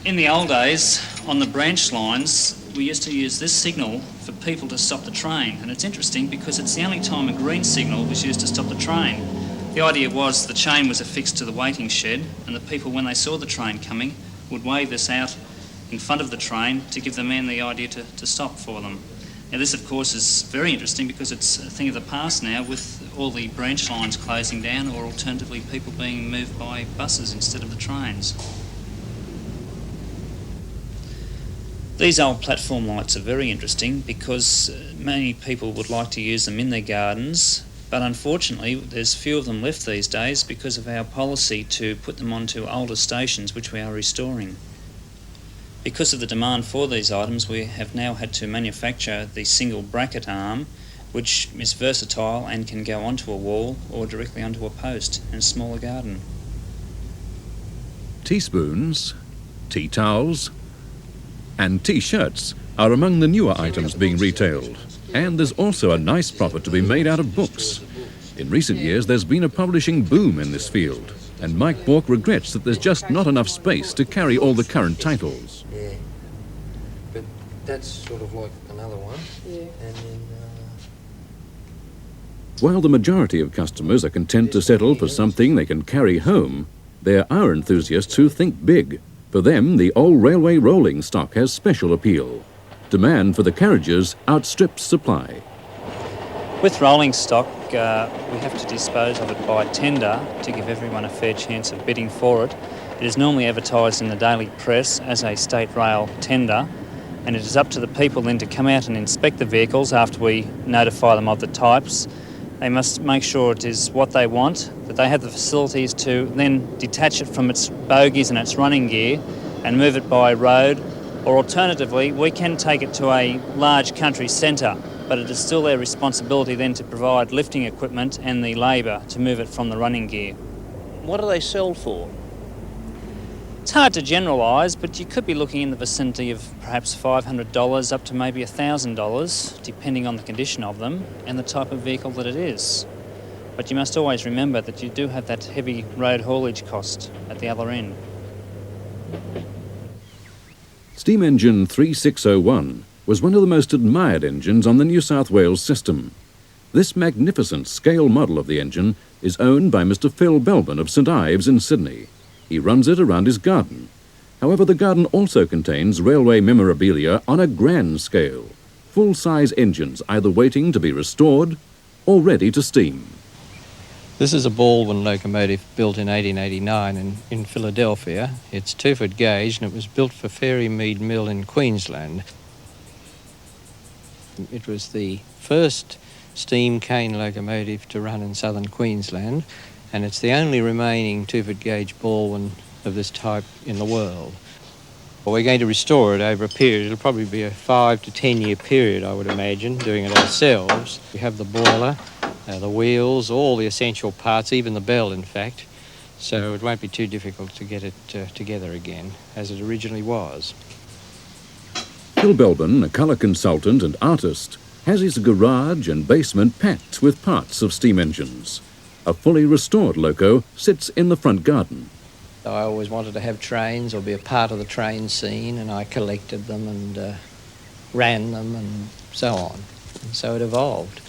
In the old days, on the branch lines, we used to use this signal for people to stop the train, and it's interesting because it's the only time a green signal was used to stop the train. The idea was the chain was affixed to the waiting shed, and the people, when they saw the train coming, would wave this out in front of the train to give the man the idea to stop for them. Now this, of course, is very interesting because it's a thing of the past now, with all the branch lines closing down, or alternatively people being moved by buses instead of the trains. These old platform lights are very interesting because many people would like to use them in their gardens, but unfortunately there's few of them left these days because of our policy to put them onto older stations which we are restoring. Because of the demand for these items, we have now had to manufacture the single bracket arm, which is versatile and can go onto a wall or directly onto a post in a smaller garden. Teaspoons, tea towels, and T-shirts are among the newer items being retailed. And there's also a nice profit to be made out of books. In recent years, there's been a publishing boom in this field, and Mike Bork regrets that there's just not enough space to carry all the current titles. Yeah, but that's sort of like another one. Yeah. And then, While the majority of customers are content to settle for something they can carry home, there are enthusiasts who think big. For them, the old railway rolling stock has special appeal. Demand for the carriages outstrips supply. With rolling stock, we have to dispose of it by tender to give everyone a fair chance of bidding for it. It is normally advertised in the daily press as a state rail tender, and it is up to the people then to come out and inspect the vehicles after we notify them of the types. They must make sure it is what they want, that they have the facilities to then detach it from its bogies and its running gear and move it by road, or alternatively we can take it to a large country centre, but it is still their responsibility then to provide lifting equipment and the labour to move it from the running gear. What do they sell for? It's hard to generalise, but you could be looking in the vicinity of perhaps $500 up to maybe $1,000, depending on the condition of them and the type of vehicle that it is. But you must always remember that you do have that heavy road haulage cost at the other end. Steam engine 3601 was one of the most admired engines on the New South Wales system. This magnificent scale model of the engine is owned by Mr. Phil Belbin of St Ives in Sydney. He runs it around his garden. However, the garden also contains railway memorabilia on a grand scale. Full-size engines either waiting to be restored or ready to steam. This is a Baldwin locomotive built in 1889 in Philadelphia. It's 2-foot gauge and it was built for Fairymead Mill in Queensland. It was the first steam cane locomotive to run in southern Queensland, and it's the only remaining 2-foot gauge Baldwin of this type in the world. Well, we're going to restore it over a period. It'll probably be a 5 to 10 year period, I would imagine, doing it ourselves. We have the boiler, the wheels, all the essential parts, even the bell, in fact. So it won't be too difficult to get it together again, as it originally was. Phil Belbin, a colour consultant and artist, has his garage and basement packed with parts of steam engines. A fully restored loco sits in the front garden. I always wanted to have trains or be a part of the train scene, and I collected them and ran them and so on. And so it evolved.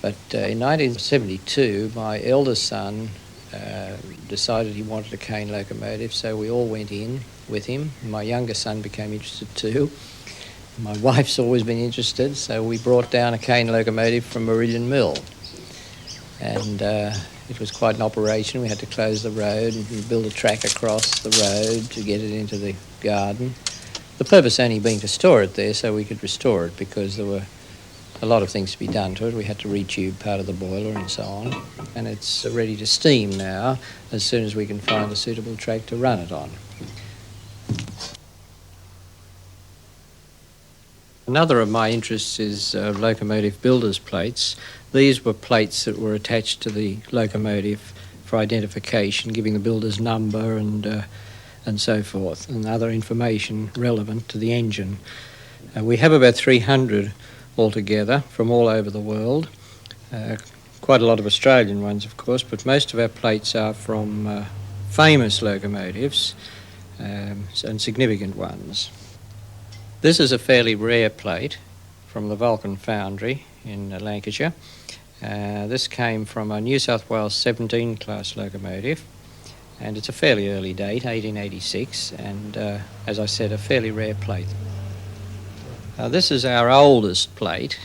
But in 1972, my eldest son decided he wanted a cane locomotive, so we all went in with him. My younger son became interested too. My wife's always been interested, so we brought down a cane locomotive from Meridian Mill. And it was quite an operation. We had to close the road and build a track across the road to get it into the garden. The purpose only being to store it there so we could restore it, because there were a lot of things to be done to it. We had to retube part of the boiler and so on. And it's ready to steam now as soon as we can find a suitable track to run it on. Another of my interests is locomotive builders' plates. These were plates that were attached to the locomotive for identification, giving the builder's number and so forth, and other information relevant to the engine. We have about 300 altogether from all over the world. Quite a lot of Australian ones, of course, but most of our plates are from famous locomotives and significant ones. This is a fairly rare plate from the Vulcan Foundry in Lancashire. This came from a New South Wales 17 class locomotive, and it's a fairly early date, 1886, and as I said, a fairly rare plate. This is our oldest plate.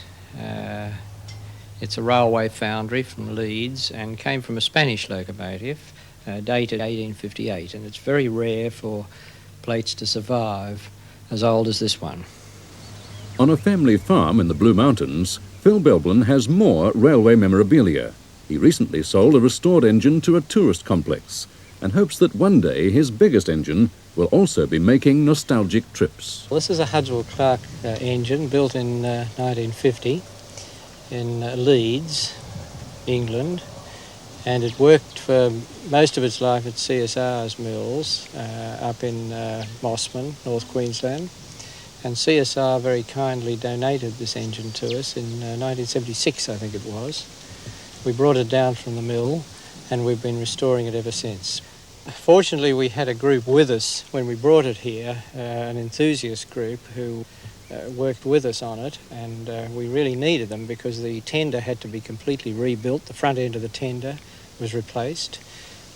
It's a railway foundry from Leeds and came from a Spanish locomotive dated 1858, and it's very rare for plates to survive as old as this one. On a family farm in the Blue Mountains, Phil Belbin has more railway memorabilia. He recently sold a restored engine to a tourist complex and hopes that one day his biggest engine will also be making nostalgic trips. This is a Hudswell-Clark engine built in 1950 in Leeds, England, and it worked for most of its life at CSR's mills up in Mossman, North Queensland. And CSR very kindly donated this engine to us in 1976, I think it was. We brought it down from the mill and we've been restoring it ever since. Fortunately, we had a group with us when we brought it here, an enthusiast group who worked with us on it, and we really needed them because the tender had to be completely rebuilt. The front end of the tender was replaced.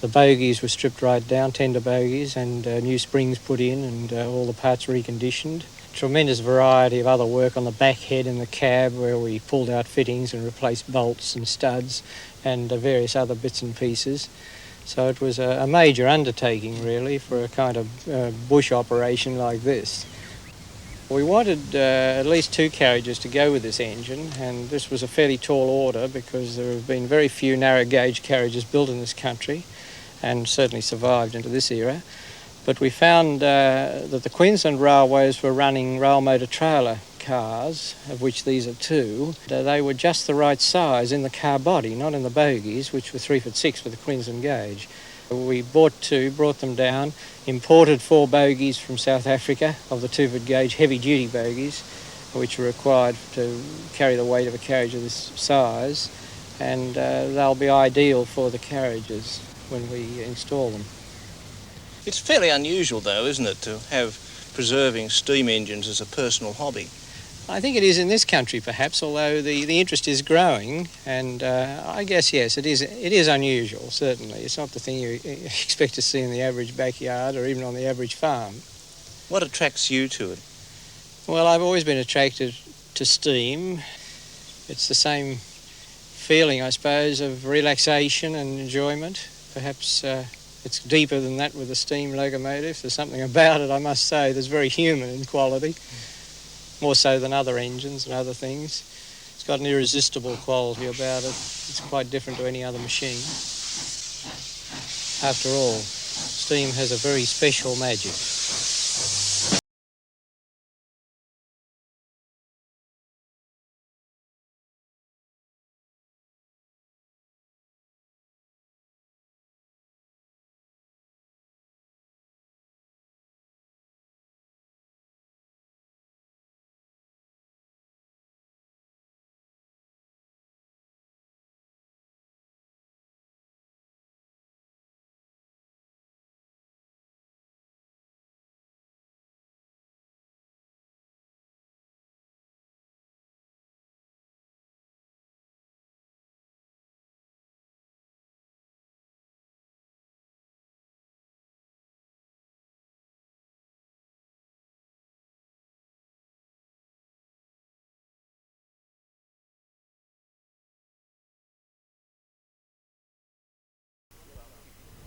The bogies were stripped right down, tender bogies, and new springs put in and all the parts reconditioned. Tremendous variety of other work on the back head and the cab, where we pulled out fittings and replaced bolts and studs and various other bits and pieces. So it was a major undertaking really for a kind of bush operation like this. We wanted at least 2 carriages to go with this engine, and this was a fairly tall order because there have been very few narrow gauge carriages built in this country and certainly survived into this era. But we found that the Queensland Railways were running rail motor trailer cars, of which these are 2. They were just the right size in the car body, not in the bogies, which were 3'6" for the Queensland gauge. We bought 2, brought them down, imported 4 bogies from South Africa of the 2-foot gauge heavy-duty bogies, which are required to carry the weight of a carriage of this size, and they'll be ideal for the carriages when we install them. It's fairly unusual, though, isn't it, to have preserving steam engines as a personal hobby? I think it is in this country, perhaps, although the interest is growing, and I guess, yes, it is unusual, certainly. It's not the thing you expect to see in the average backyard or even on the average farm. What attracts you to it? Well, I've always been attracted to steam. It's the same feeling, I suppose, of relaxation and enjoyment. Perhaps it's deeper than that with the steam locomotive. There's something about it, I must say, that's very human in quality, more so than other engines and other things. It's got an irresistible quality about it. It's quite different to any other machine. After all, steam has a very special magic.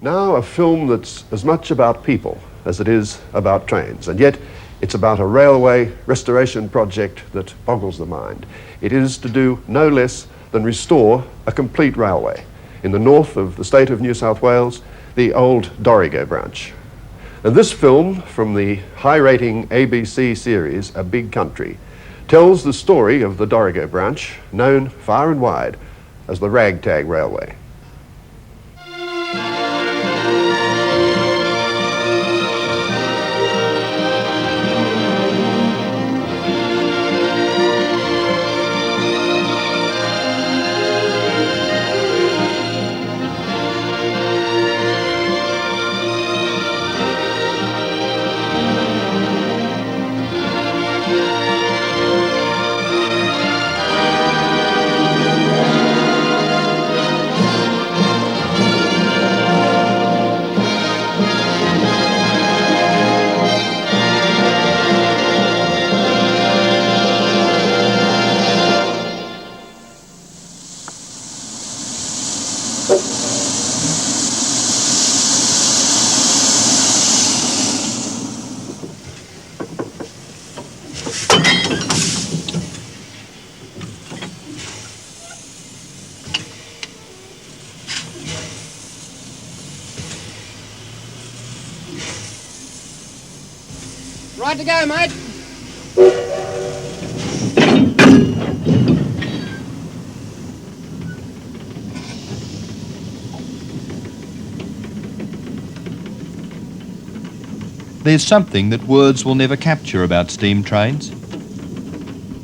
Now a film that's as much about people as it is about trains, and yet it's about a railway restoration project that boggles the mind. It is to do no less than restore a complete railway in the north of the state of New South Wales, the old Dorrigo branch. And this film from the high-rating ABC series A Big Country tells the story of the Dorrigo branch, known far and wide as the Ragtag Railway. Right to go, mate. There's something that words will never capture about steam trains.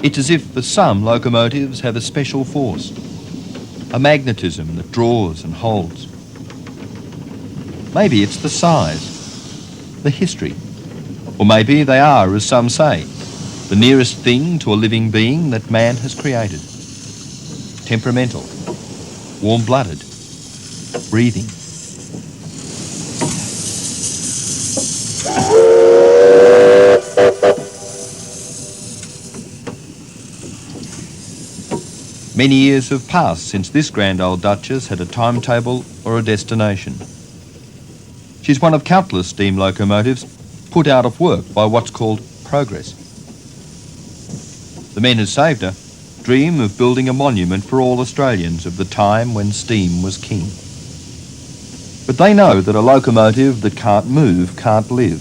It's as if for some locomotives have a special force, a magnetism that draws and holds. Maybe it's the size, the history, or maybe they are, as some say, the nearest thing to a living being that man has created. Temperamental, warm-blooded, breathing. Many years have passed since this grand old Duchess had a timetable or a destination. She's one of countless steam locomotives put out of work by what's called progress. The men who saved her dream of building a monument for all Australians of the time when steam was king. But they know that a locomotive that can't move can't live.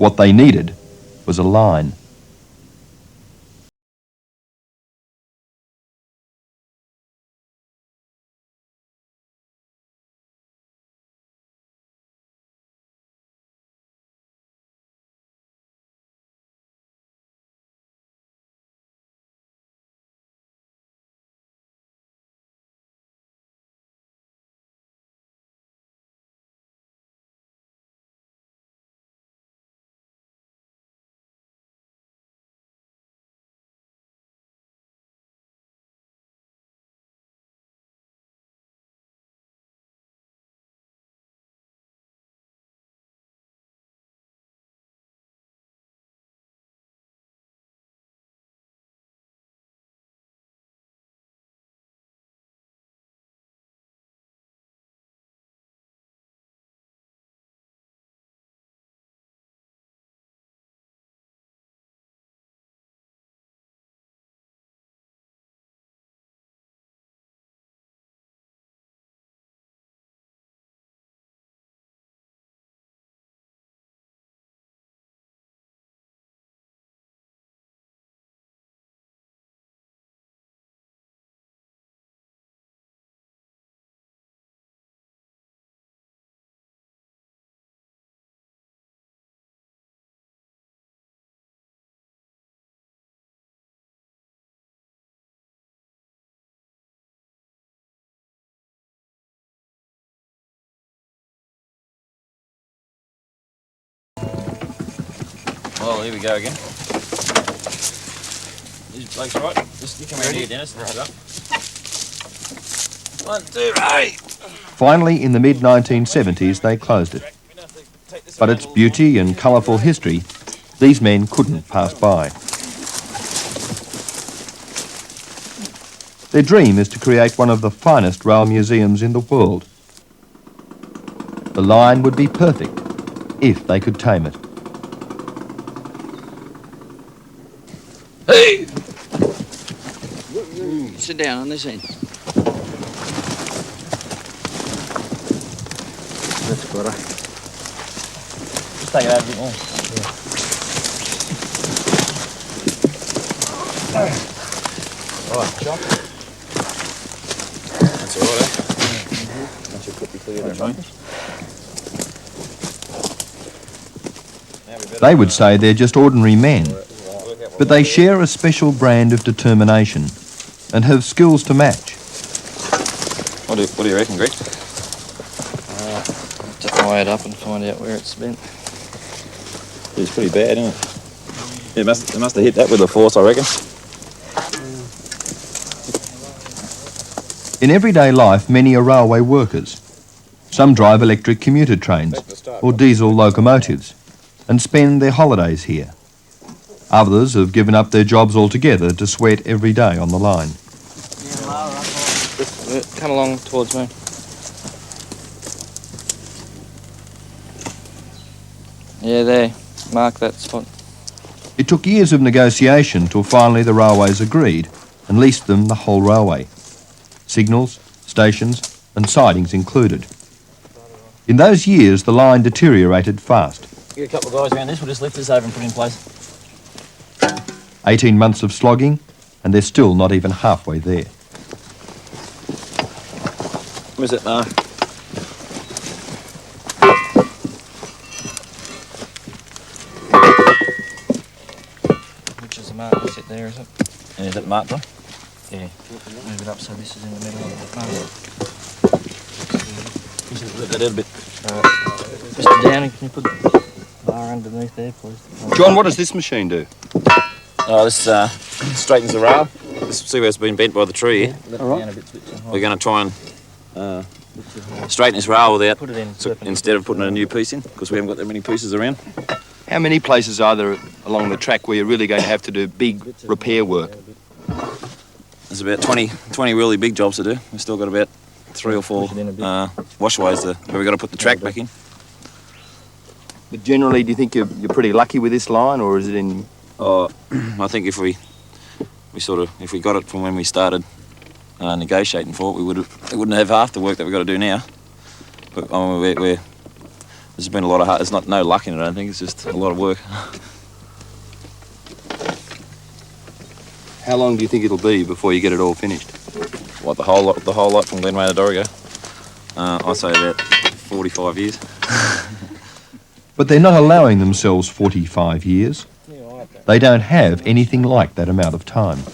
What they needed was a line. Oh, here we go again. These blokes all right? Just you come around here, Dennis. Right up. 1, 2, hey! Finally, in the mid-1970s, they closed it. But its beauty and colourful history, these men couldn't pass by. Their dream is to create one of the finest rail museums in the world. The line would be perfect if they could tame it. Hey! Sit down on this end. That's better. Just take it out a bit more. Right, Chuck. That's all right, eh? That should quickly clear that, mate. They would say they're just ordinary men, but they share a special brand of determination and have skills to match. What do you reckon, Greg? To eye it up and find out where it's been. It's pretty bad, isn't it? It must have hit that with a force, I reckon. In everyday life, many are railway workers. Some drive electric commuter trains or diesel locomotives and spend their holidays here. Others have given up their jobs altogether to sweat every day on the line. Come along towards me. Yeah, there. Mark that spot. It took years of negotiation till finally the railways agreed and leased them the whole railway. Signals, stations and sidings included. In those years, the line deteriorated fast. Get a couple of guys around this, we'll just lift this over and put it in place. 18 months of slogging, and they're still not even halfway there. Where's it, Mark? Which is the mark? That's it there, is it? And is it marked one? Yeah. Move it up so this is in the middle of the mark. Just lift that out a bit. Mr. Downing, can you put the bar underneath there, please? John, what does this machine do? Oh, this straightens the rail. See where it's been bent by the tree here? Yeah, all right. We're going to try and straighten this rail without, Put it in instead of putting a new piece in, because we haven't got that many pieces around. How many places are there along the track where you're really going to have to do big repair work? There's about 20 really big jobs to do. We've still got about 3 or 4 washways where we've got to put the track back in. But generally, do you think you're pretty lucky with this line, or is it in... I think if we got it from when we started negotiating for it, we wouldn't have half the work that we've got to do now. But I mean, there's been a lot of there's no luck in it, I don't think. It's just a lot of work. How long do you think it'll be before you get it all finished? What, the whole lot from Glenway to Dorrigo? I'd say about 45 years. But they're not allowing themselves 45 years. They don't have anything like that amount of time.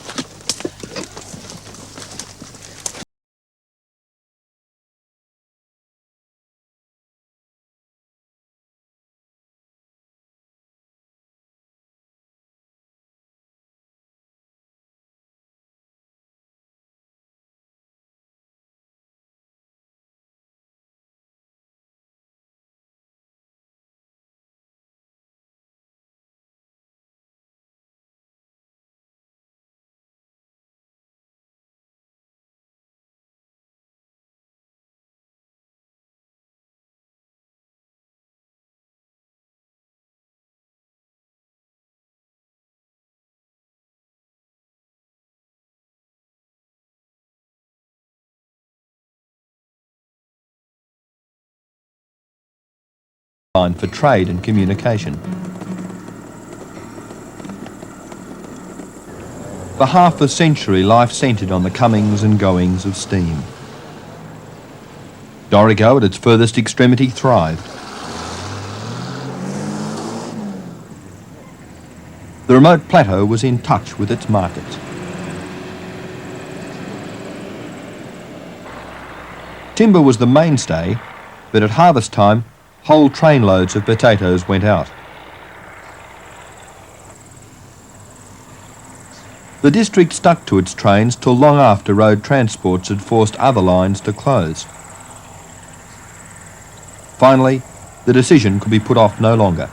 For trade and communication. For half a century, life centred on the comings and goings of steam. Dorrigo, at its furthest extremity, thrived. The remote plateau was in touch with its markets. Timber was the mainstay, but at harvest time, whole trainloads of potatoes went out. The district stuck to its trains till long after road transports had forced other lines to close. Finally, the decision could be put off no longer.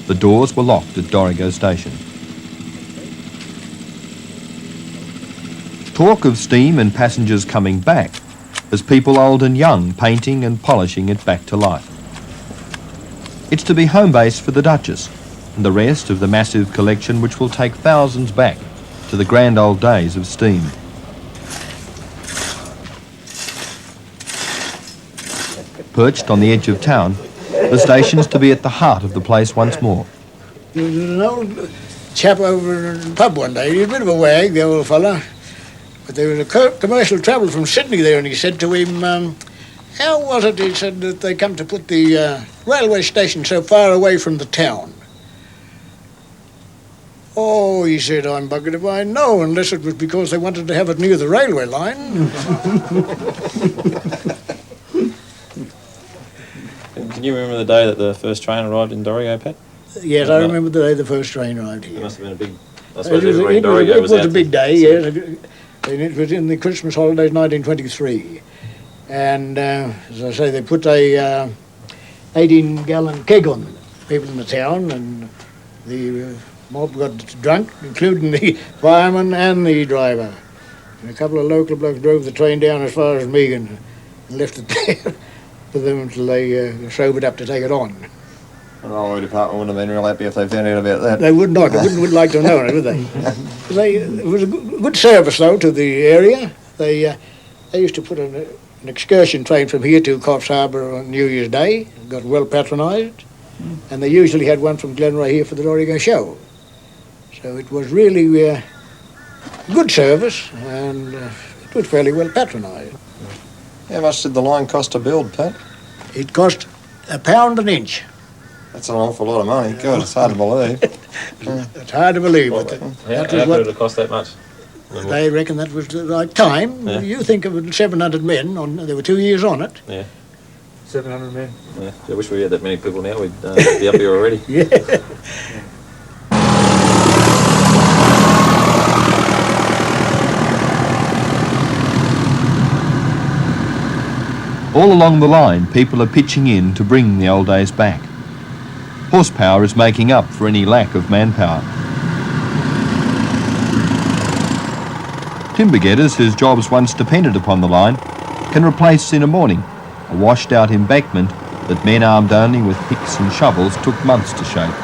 The doors were locked at Dorrigo Station. Talk of steam and passengers coming back as people old and young painting and polishing it back to life. It's to be home base for the Duchess and the rest of the massive collection which will take thousands back to the grand old days of steam. Perched on the edge of town, the station's to be at the heart of the place once more. There was an old chap over in the pub one day. He was a bit of a wag, the old fella. But there was a commercial travel from Sydney there, and he said to him, how was it, he said, that they come to put the railway station so far away from the town? Oh, he said, I'm buggered if I know, unless it was because they wanted to have it near the railway line. Can you remember the day that the first train arrived in Dorrigo, Pat? Yes, I remember the day the first train arrived here. It must have been a big... I It suppose was, everybody in Dorrigo it was was out a big day, yes. And it was in the Christmas holidays 1923. And, as I say, they put a 18-gallon keg on people in the town, and the mob got drunk, including the fireman and the driver. And a couple of local blokes drove the train down as far as Megan and left it there for them until they sobered up to take it on. The railway department wouldn't have been real happy if they found out about that. They would not. They wouldn't like to have known it, would they? It was a good service, though, to the area. They used to put an excursion train from here to Coffs Harbour on New Year's Day. It got well patronised. And they usually had one from Glenroy here for the Dorrigo show. So it was really a good service, and it was fairly well patronised. How much did the line cost to build, Pat? It cost £1 an inch. That's an awful lot of money. God, it's hard to believe. It's hard to believe. How But could it have cost that much? they reckon that was the right time. Yeah. You think of it, 700 men, there were 2 years on it. Yeah. 700 men. Yeah. I wish we had that many people now. We'd be up here already. Yeah. All along the line, people are pitching in to bring the old days back. Horsepower is making up for any lack of manpower. Timber getters whose jobs once depended upon the line can replace in a morning a washed-out embankment that men armed only with picks and shovels took months to shape.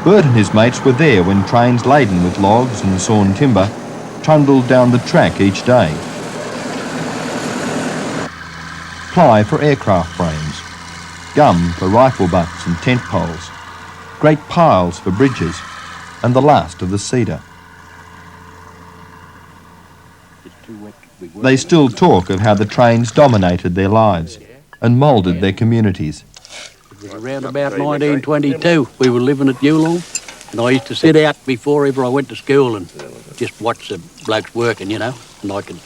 Bert and his mates were there when trains laden with logs and sawn timber trundled down the track each day. Ply for aircraft frames, gum for rifle butts and tent poles, great piles for bridges, and the last of the cedar. They still talk of how the trains dominated their lives and moulded their communities. It was around about 1922. We were living at Yulong, and I used to sit out before ever I went to school and just watch the blokes working, you know, and I can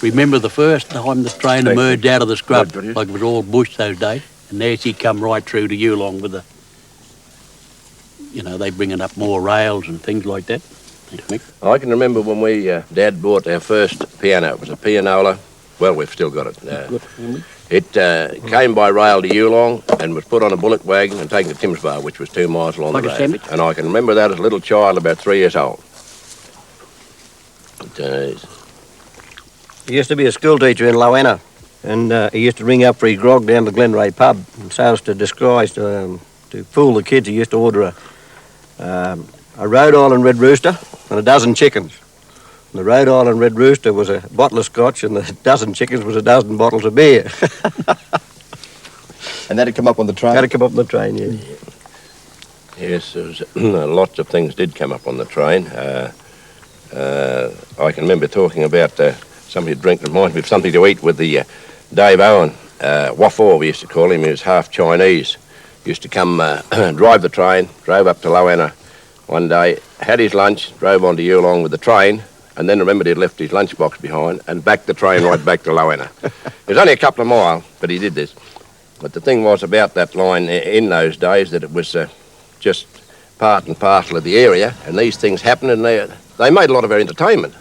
remember the first time the train emerged out of the scrub, like it was all bush those days, and there she come right through to Yulong with the, you know, they bringing up more rails and things like that. I can remember when Dad bought our first piano. It was a pianola. Well, we've still got it. It came by rail to Yulong and was put on a bullock wagon and taken to Timsbar, which was 2 miles along the road. And I can remember that as a little child, about 3 years old. He used to be a school teacher in Loanna, and he used to ring up for his grog down the Glenray pub. And so as to disguise, to fool the kids, he used to order a Rhode Island Red Rooster and a dozen chickens. And the Rhode Island Red Rooster was a bottle of scotch, and the dozen chickens was a dozen bottles of beer. And that'd come up on the train? That'd come up on the train, yeah. Yes, there was, lots of things did come up on the train. I can remember talking about somebody drink, reminds me of something to eat with the Dave Owen, Wafor we used to call him. He was half Chinese. Used to come drive the train, drove up to Loanna one day, had his lunch, drove on to Yulong with the train, and then remembered he'd left his lunchbox behind and backed the train right back to Loanna. It was only a couple of miles, but he did this. But the thing was about that line in those days that it was just part and parcel of the area, and these things happen, and they made a lot of our entertainment.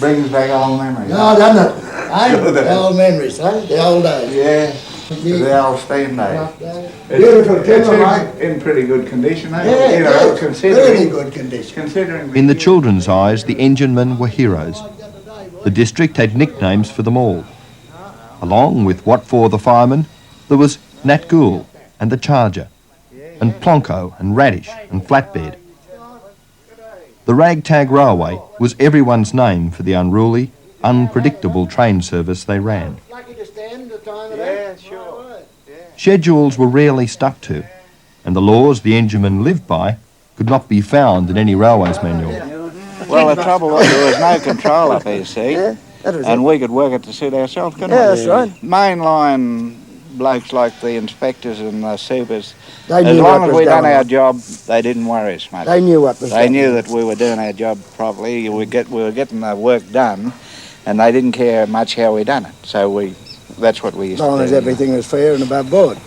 Brings back old memories. No, doesn't it? The old memories, the old days. Yeah. The old steam days. Beautiful timber, mate. In pretty good condition, eh? Yeah, really good condition. Considering In the children's eyes, the enginemen were heroes. The district had nicknames for them all. Along with what for the firemen, there was Nat Gould and the Charger, and Plonko and Radish and Flatbed. The Ragtag Railway was everyone's name for the unruly, unpredictable train service they ran. Yeah, sure. Schedules were rarely stuck to, and the laws the enginemen lived by could not be found in any railway's manual. Well, the trouble was there was no control up here, see? And we could work it to suit ourselves, couldn't we? Yeah, that's right. Mainline blokes like the inspectors and the supers, They as knew long what as was we done going our on. job, they didn't worry us much. They knew what was They going knew on. that we were doing our job properly. We were getting the work done, and they didn't care much how we done it. So that's what we used As long to as do. everything was fair and above board.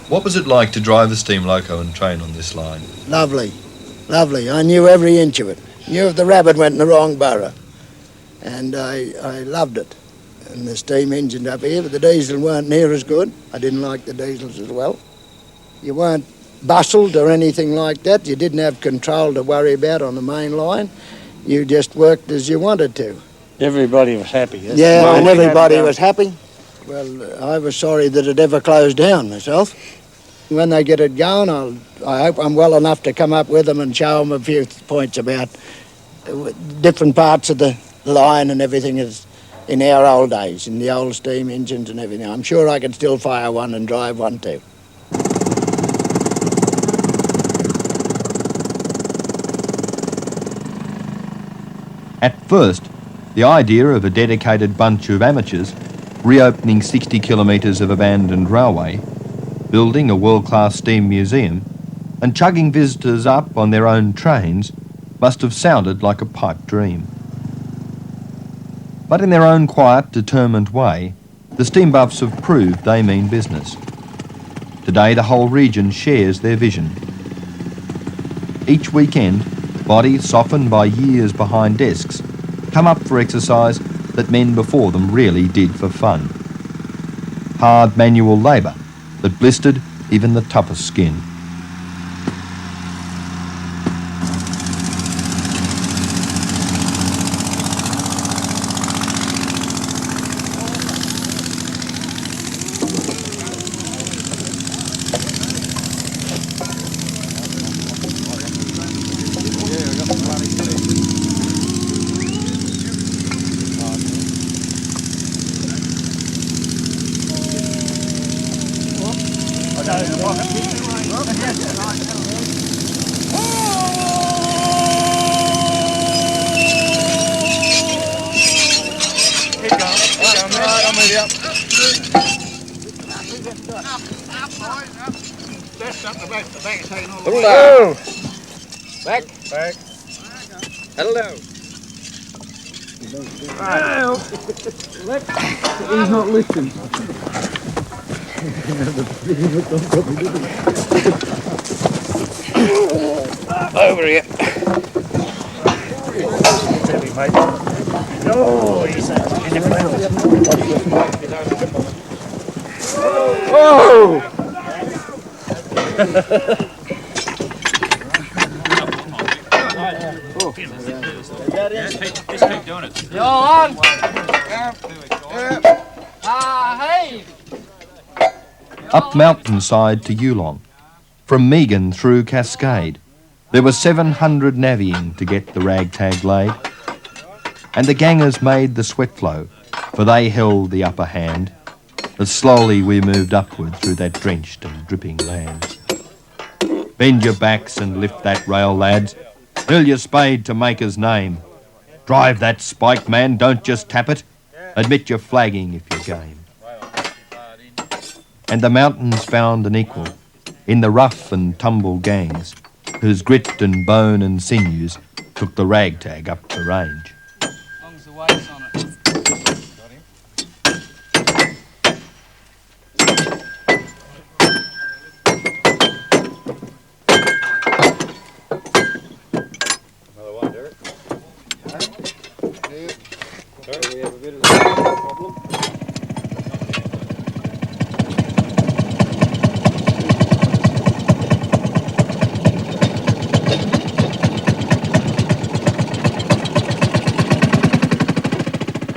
What was it like to drive the steam loco and train on this line? Lovely, lovely. I knew every inch of it. Knew if the rabbit went in the wrong borough. And I loved it. And the steam engine up here, but the diesel weren't near as good. I didn't like the diesels as well. You weren't bustled or anything like that. You didn't have control to worry about on the main line. You just worked as you wanted to. Everybody was happy. Yeah, well, and everybody was happy. Well, I was sorry that it ever closed down myself. When they get it going, I hope I'm well enough to come up with them and show them a few points about different parts of the line and everything is in our old days, in the old steam engines and everything. I'm sure I can still fire one and drive one too. At first, the idea of a dedicated bunch of amateurs reopening 60 kilometres of abandoned railway, building a world-class steam museum, and chugging visitors up on their own trains must have sounded like a pipe dream. But in their own quiet, determined way, the steam buffs have proved they mean business. Today, the whole region shares their vision. Each weekend, bodies softened by years behind desks come up for exercise that men before them really did for fun. Hard manual labour that blistered even the toughest skin. Settle down. Back. Back. Settle down. He's not lifting. Over here. Heavy, mate. Oh, he's Oh! Just keep doing it. You're on. Hey. Up mountainside to Yulong, from Meagan through Cascade, there were 700 navvying to get the ragtag laid. And the gangers made the sweat flow, for they held the upper hand, as slowly we moved upward through that drenched and dripping land. Bend your backs and lift that rail, lads. Fill your spade to Maker's name. Drive that spike, man, don't just tap it. Admit you're flagging if you're game. And the mountains found an equal in the rough and tumble gangs, whose grit and bone and sinews took the ragtag up the range. As long as the weight's on it.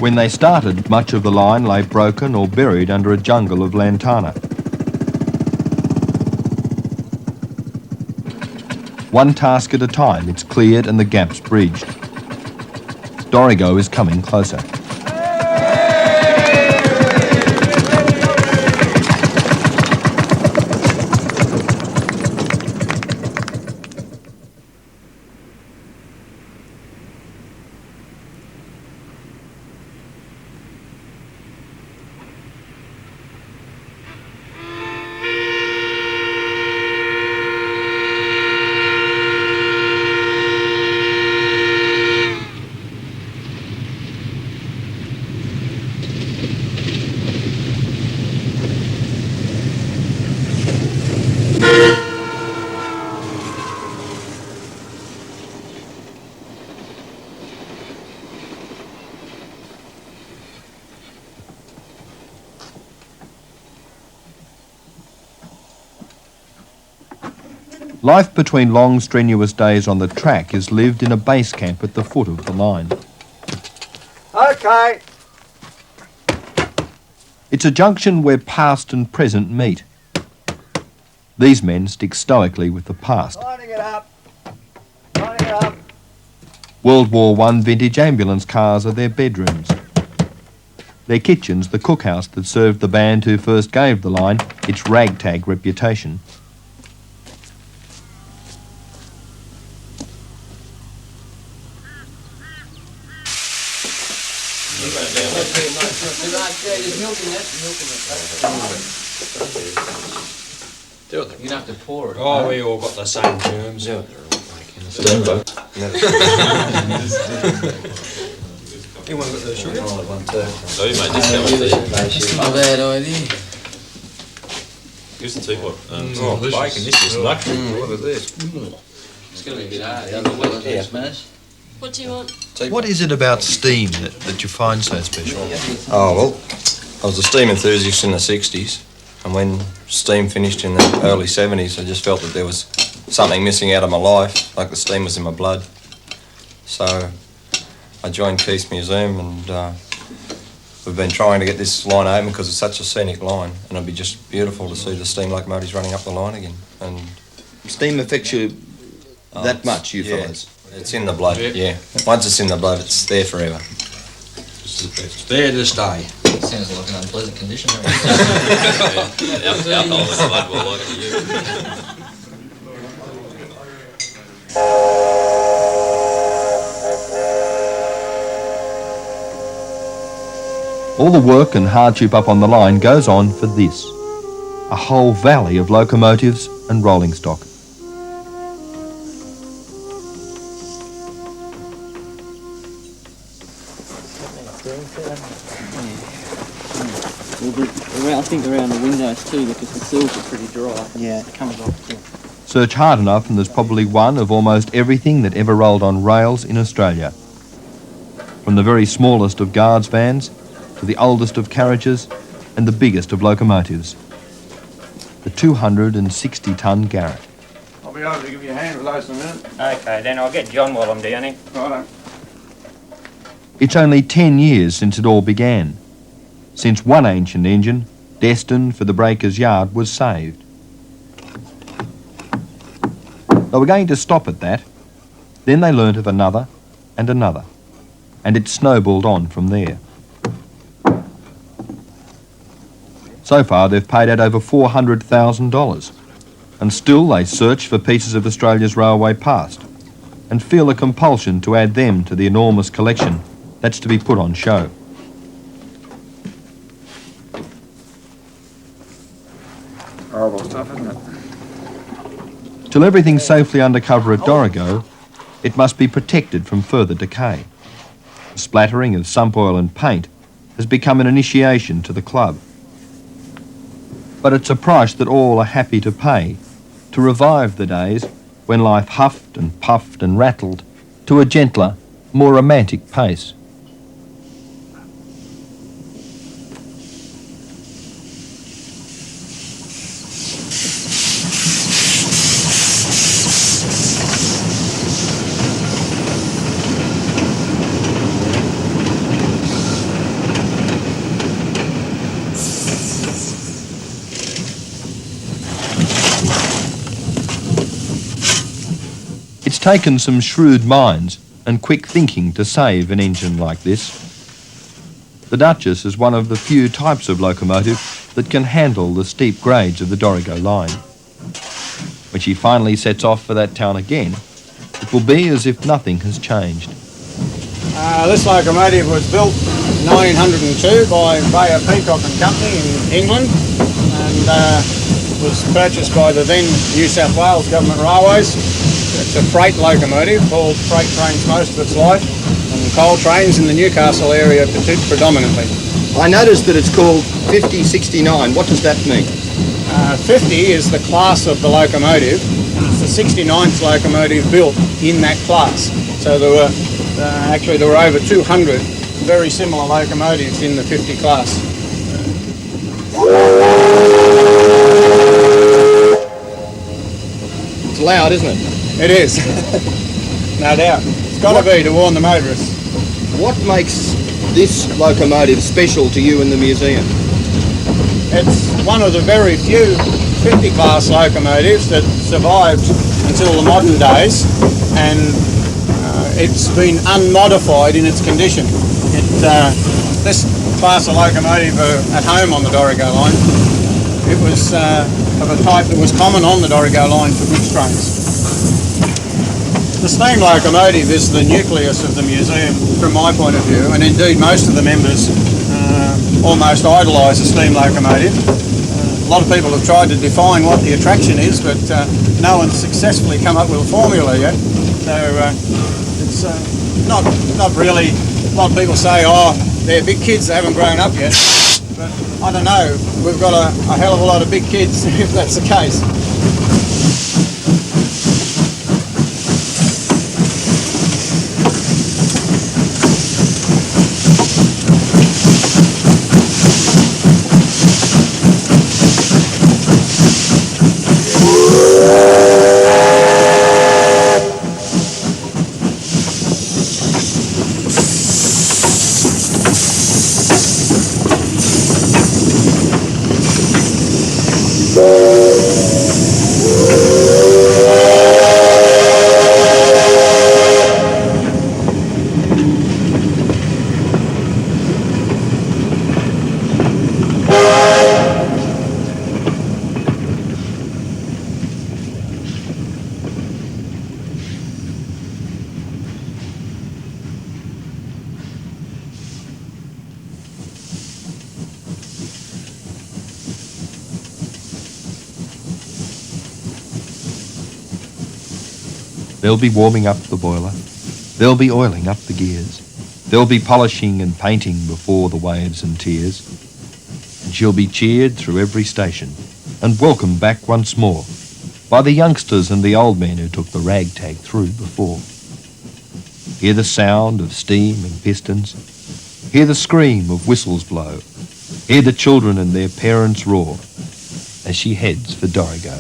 When they started, much of the line lay broken or buried under a jungle of lantana. One task at a time, it's cleared and the gaps bridged. Dorrigo is coming closer. Life between long, strenuous days on the track is lived in a base camp at the foot of the line. Okay. It's a junction where past and present meet. These men stick stoically with the past. Lining it up. Lining it up. World War I vintage ambulance cars are their bedrooms. Their kitchens, the cookhouse that served the band who first gave the line its ragtag reputation. You'd have to pour it. Oh, we all got the same germs. Yeah. Anyone got the sugar? So you made this Not a bad idea. Here's the teapot. Oh, bacon, this is luxury. Look at this. It's going to be a bit hard. The other way to smash. What do you want? What is it about steam that you find so special? Oh, well, I was a steam enthusiast in the 60s, and when steam finished in the early 70s, I just felt that there was something missing out of my life, like the steam was in my blood. So I joined Keith's Museum, and we've been trying to get this line open because it's such a scenic line, and it'd be just beautiful to see the steam locomotives running up the line again. And steam affects you that much, you fellas? It's in the blood, yeah. Once it's in the blood, it's there forever. It's there to stay. Sounds like an unpleasant condition. Alcohol in the blood will like it to you. All the work and hardship up on the line goes on for this. A whole valley of locomotives and rolling stock. I think around the windows too, because the sills are pretty dry. Yeah, it comes off too. Search hard enough and there's probably one of almost everything that ever rolled on rails in Australia. From the very smallest of guards vans to the oldest of carriages and the biggest of locomotives. The 260-ton Garratt. I'll be able to give you a hand with those in a minute. Okay, then I'll get John while I'm down here. Righto. It's only 10 years since it all began, since one ancient engine, destined for the breaker's yard, was saved. They were going to stop at that. Then they learnt of another and another, and it snowballed on from there. So far, they've paid out over $400,000, and still they search for pieces of Australia's railway past and feel a compulsion to add them to the enormous collection that's to be put on show. Horrible stuff, isn't it? Till everything's safely undercover at Dorrigo, it must be protected from further decay. The splattering of sump oil and paint has become an initiation to the club. But it's a price that all are happy to pay to revive the days when life huffed and puffed and rattled to a gentler, more romantic pace. taken some shrewd minds and quick thinking to save an engine like this. The Duchess is one of the few types of locomotive that can handle the steep grades of the Dorrigo line. When she finally sets off for that town again, it will be as if nothing has changed. This locomotive was built in 1902 by Bayer Peacock and Company in England, and was purchased by the then New South Wales Government Railways. It's a freight locomotive, hauled freight trains most of its life, and coal trains in the Newcastle area predominantly. I noticed that it's called 5069. What does that mean? 50 is the class of the locomotive, and it's the 69th locomotive built in that class. So there were over 200 very similar locomotives in the 50 class. It's loud, isn't it? It is, no doubt. It's got to be to warn the motorists. What makes this locomotive special to you in the museum? It's one of the very few 50 class locomotives that survived until the modern days, and it's been unmodified in its condition. This class of locomotive at home on the Dorrigo line, it was of a type that was common on the Dorrigo line for goods trains. The steam locomotive is the nucleus of the museum from my point of view, and indeed most of the members almost idolise a steam locomotive. A lot of people have tried to define what the attraction is, but no one's successfully come up with a formula yet. So it's not really. A lot of people say, oh, they're big kids, they haven't grown up yet. But I don't know, we've got a hell of a lot of big kids if that's the case. They'll be warming up the boiler. They'll be oiling up the gears. They'll be polishing and painting before the waves and tears. And she'll be cheered through every station and welcomed back once more by the youngsters and the old men who took the ragtag through before. Hear the sound of steam and pistons. Hear the scream of whistles blow. Hear the children and their parents roar as she heads for Dorrigo.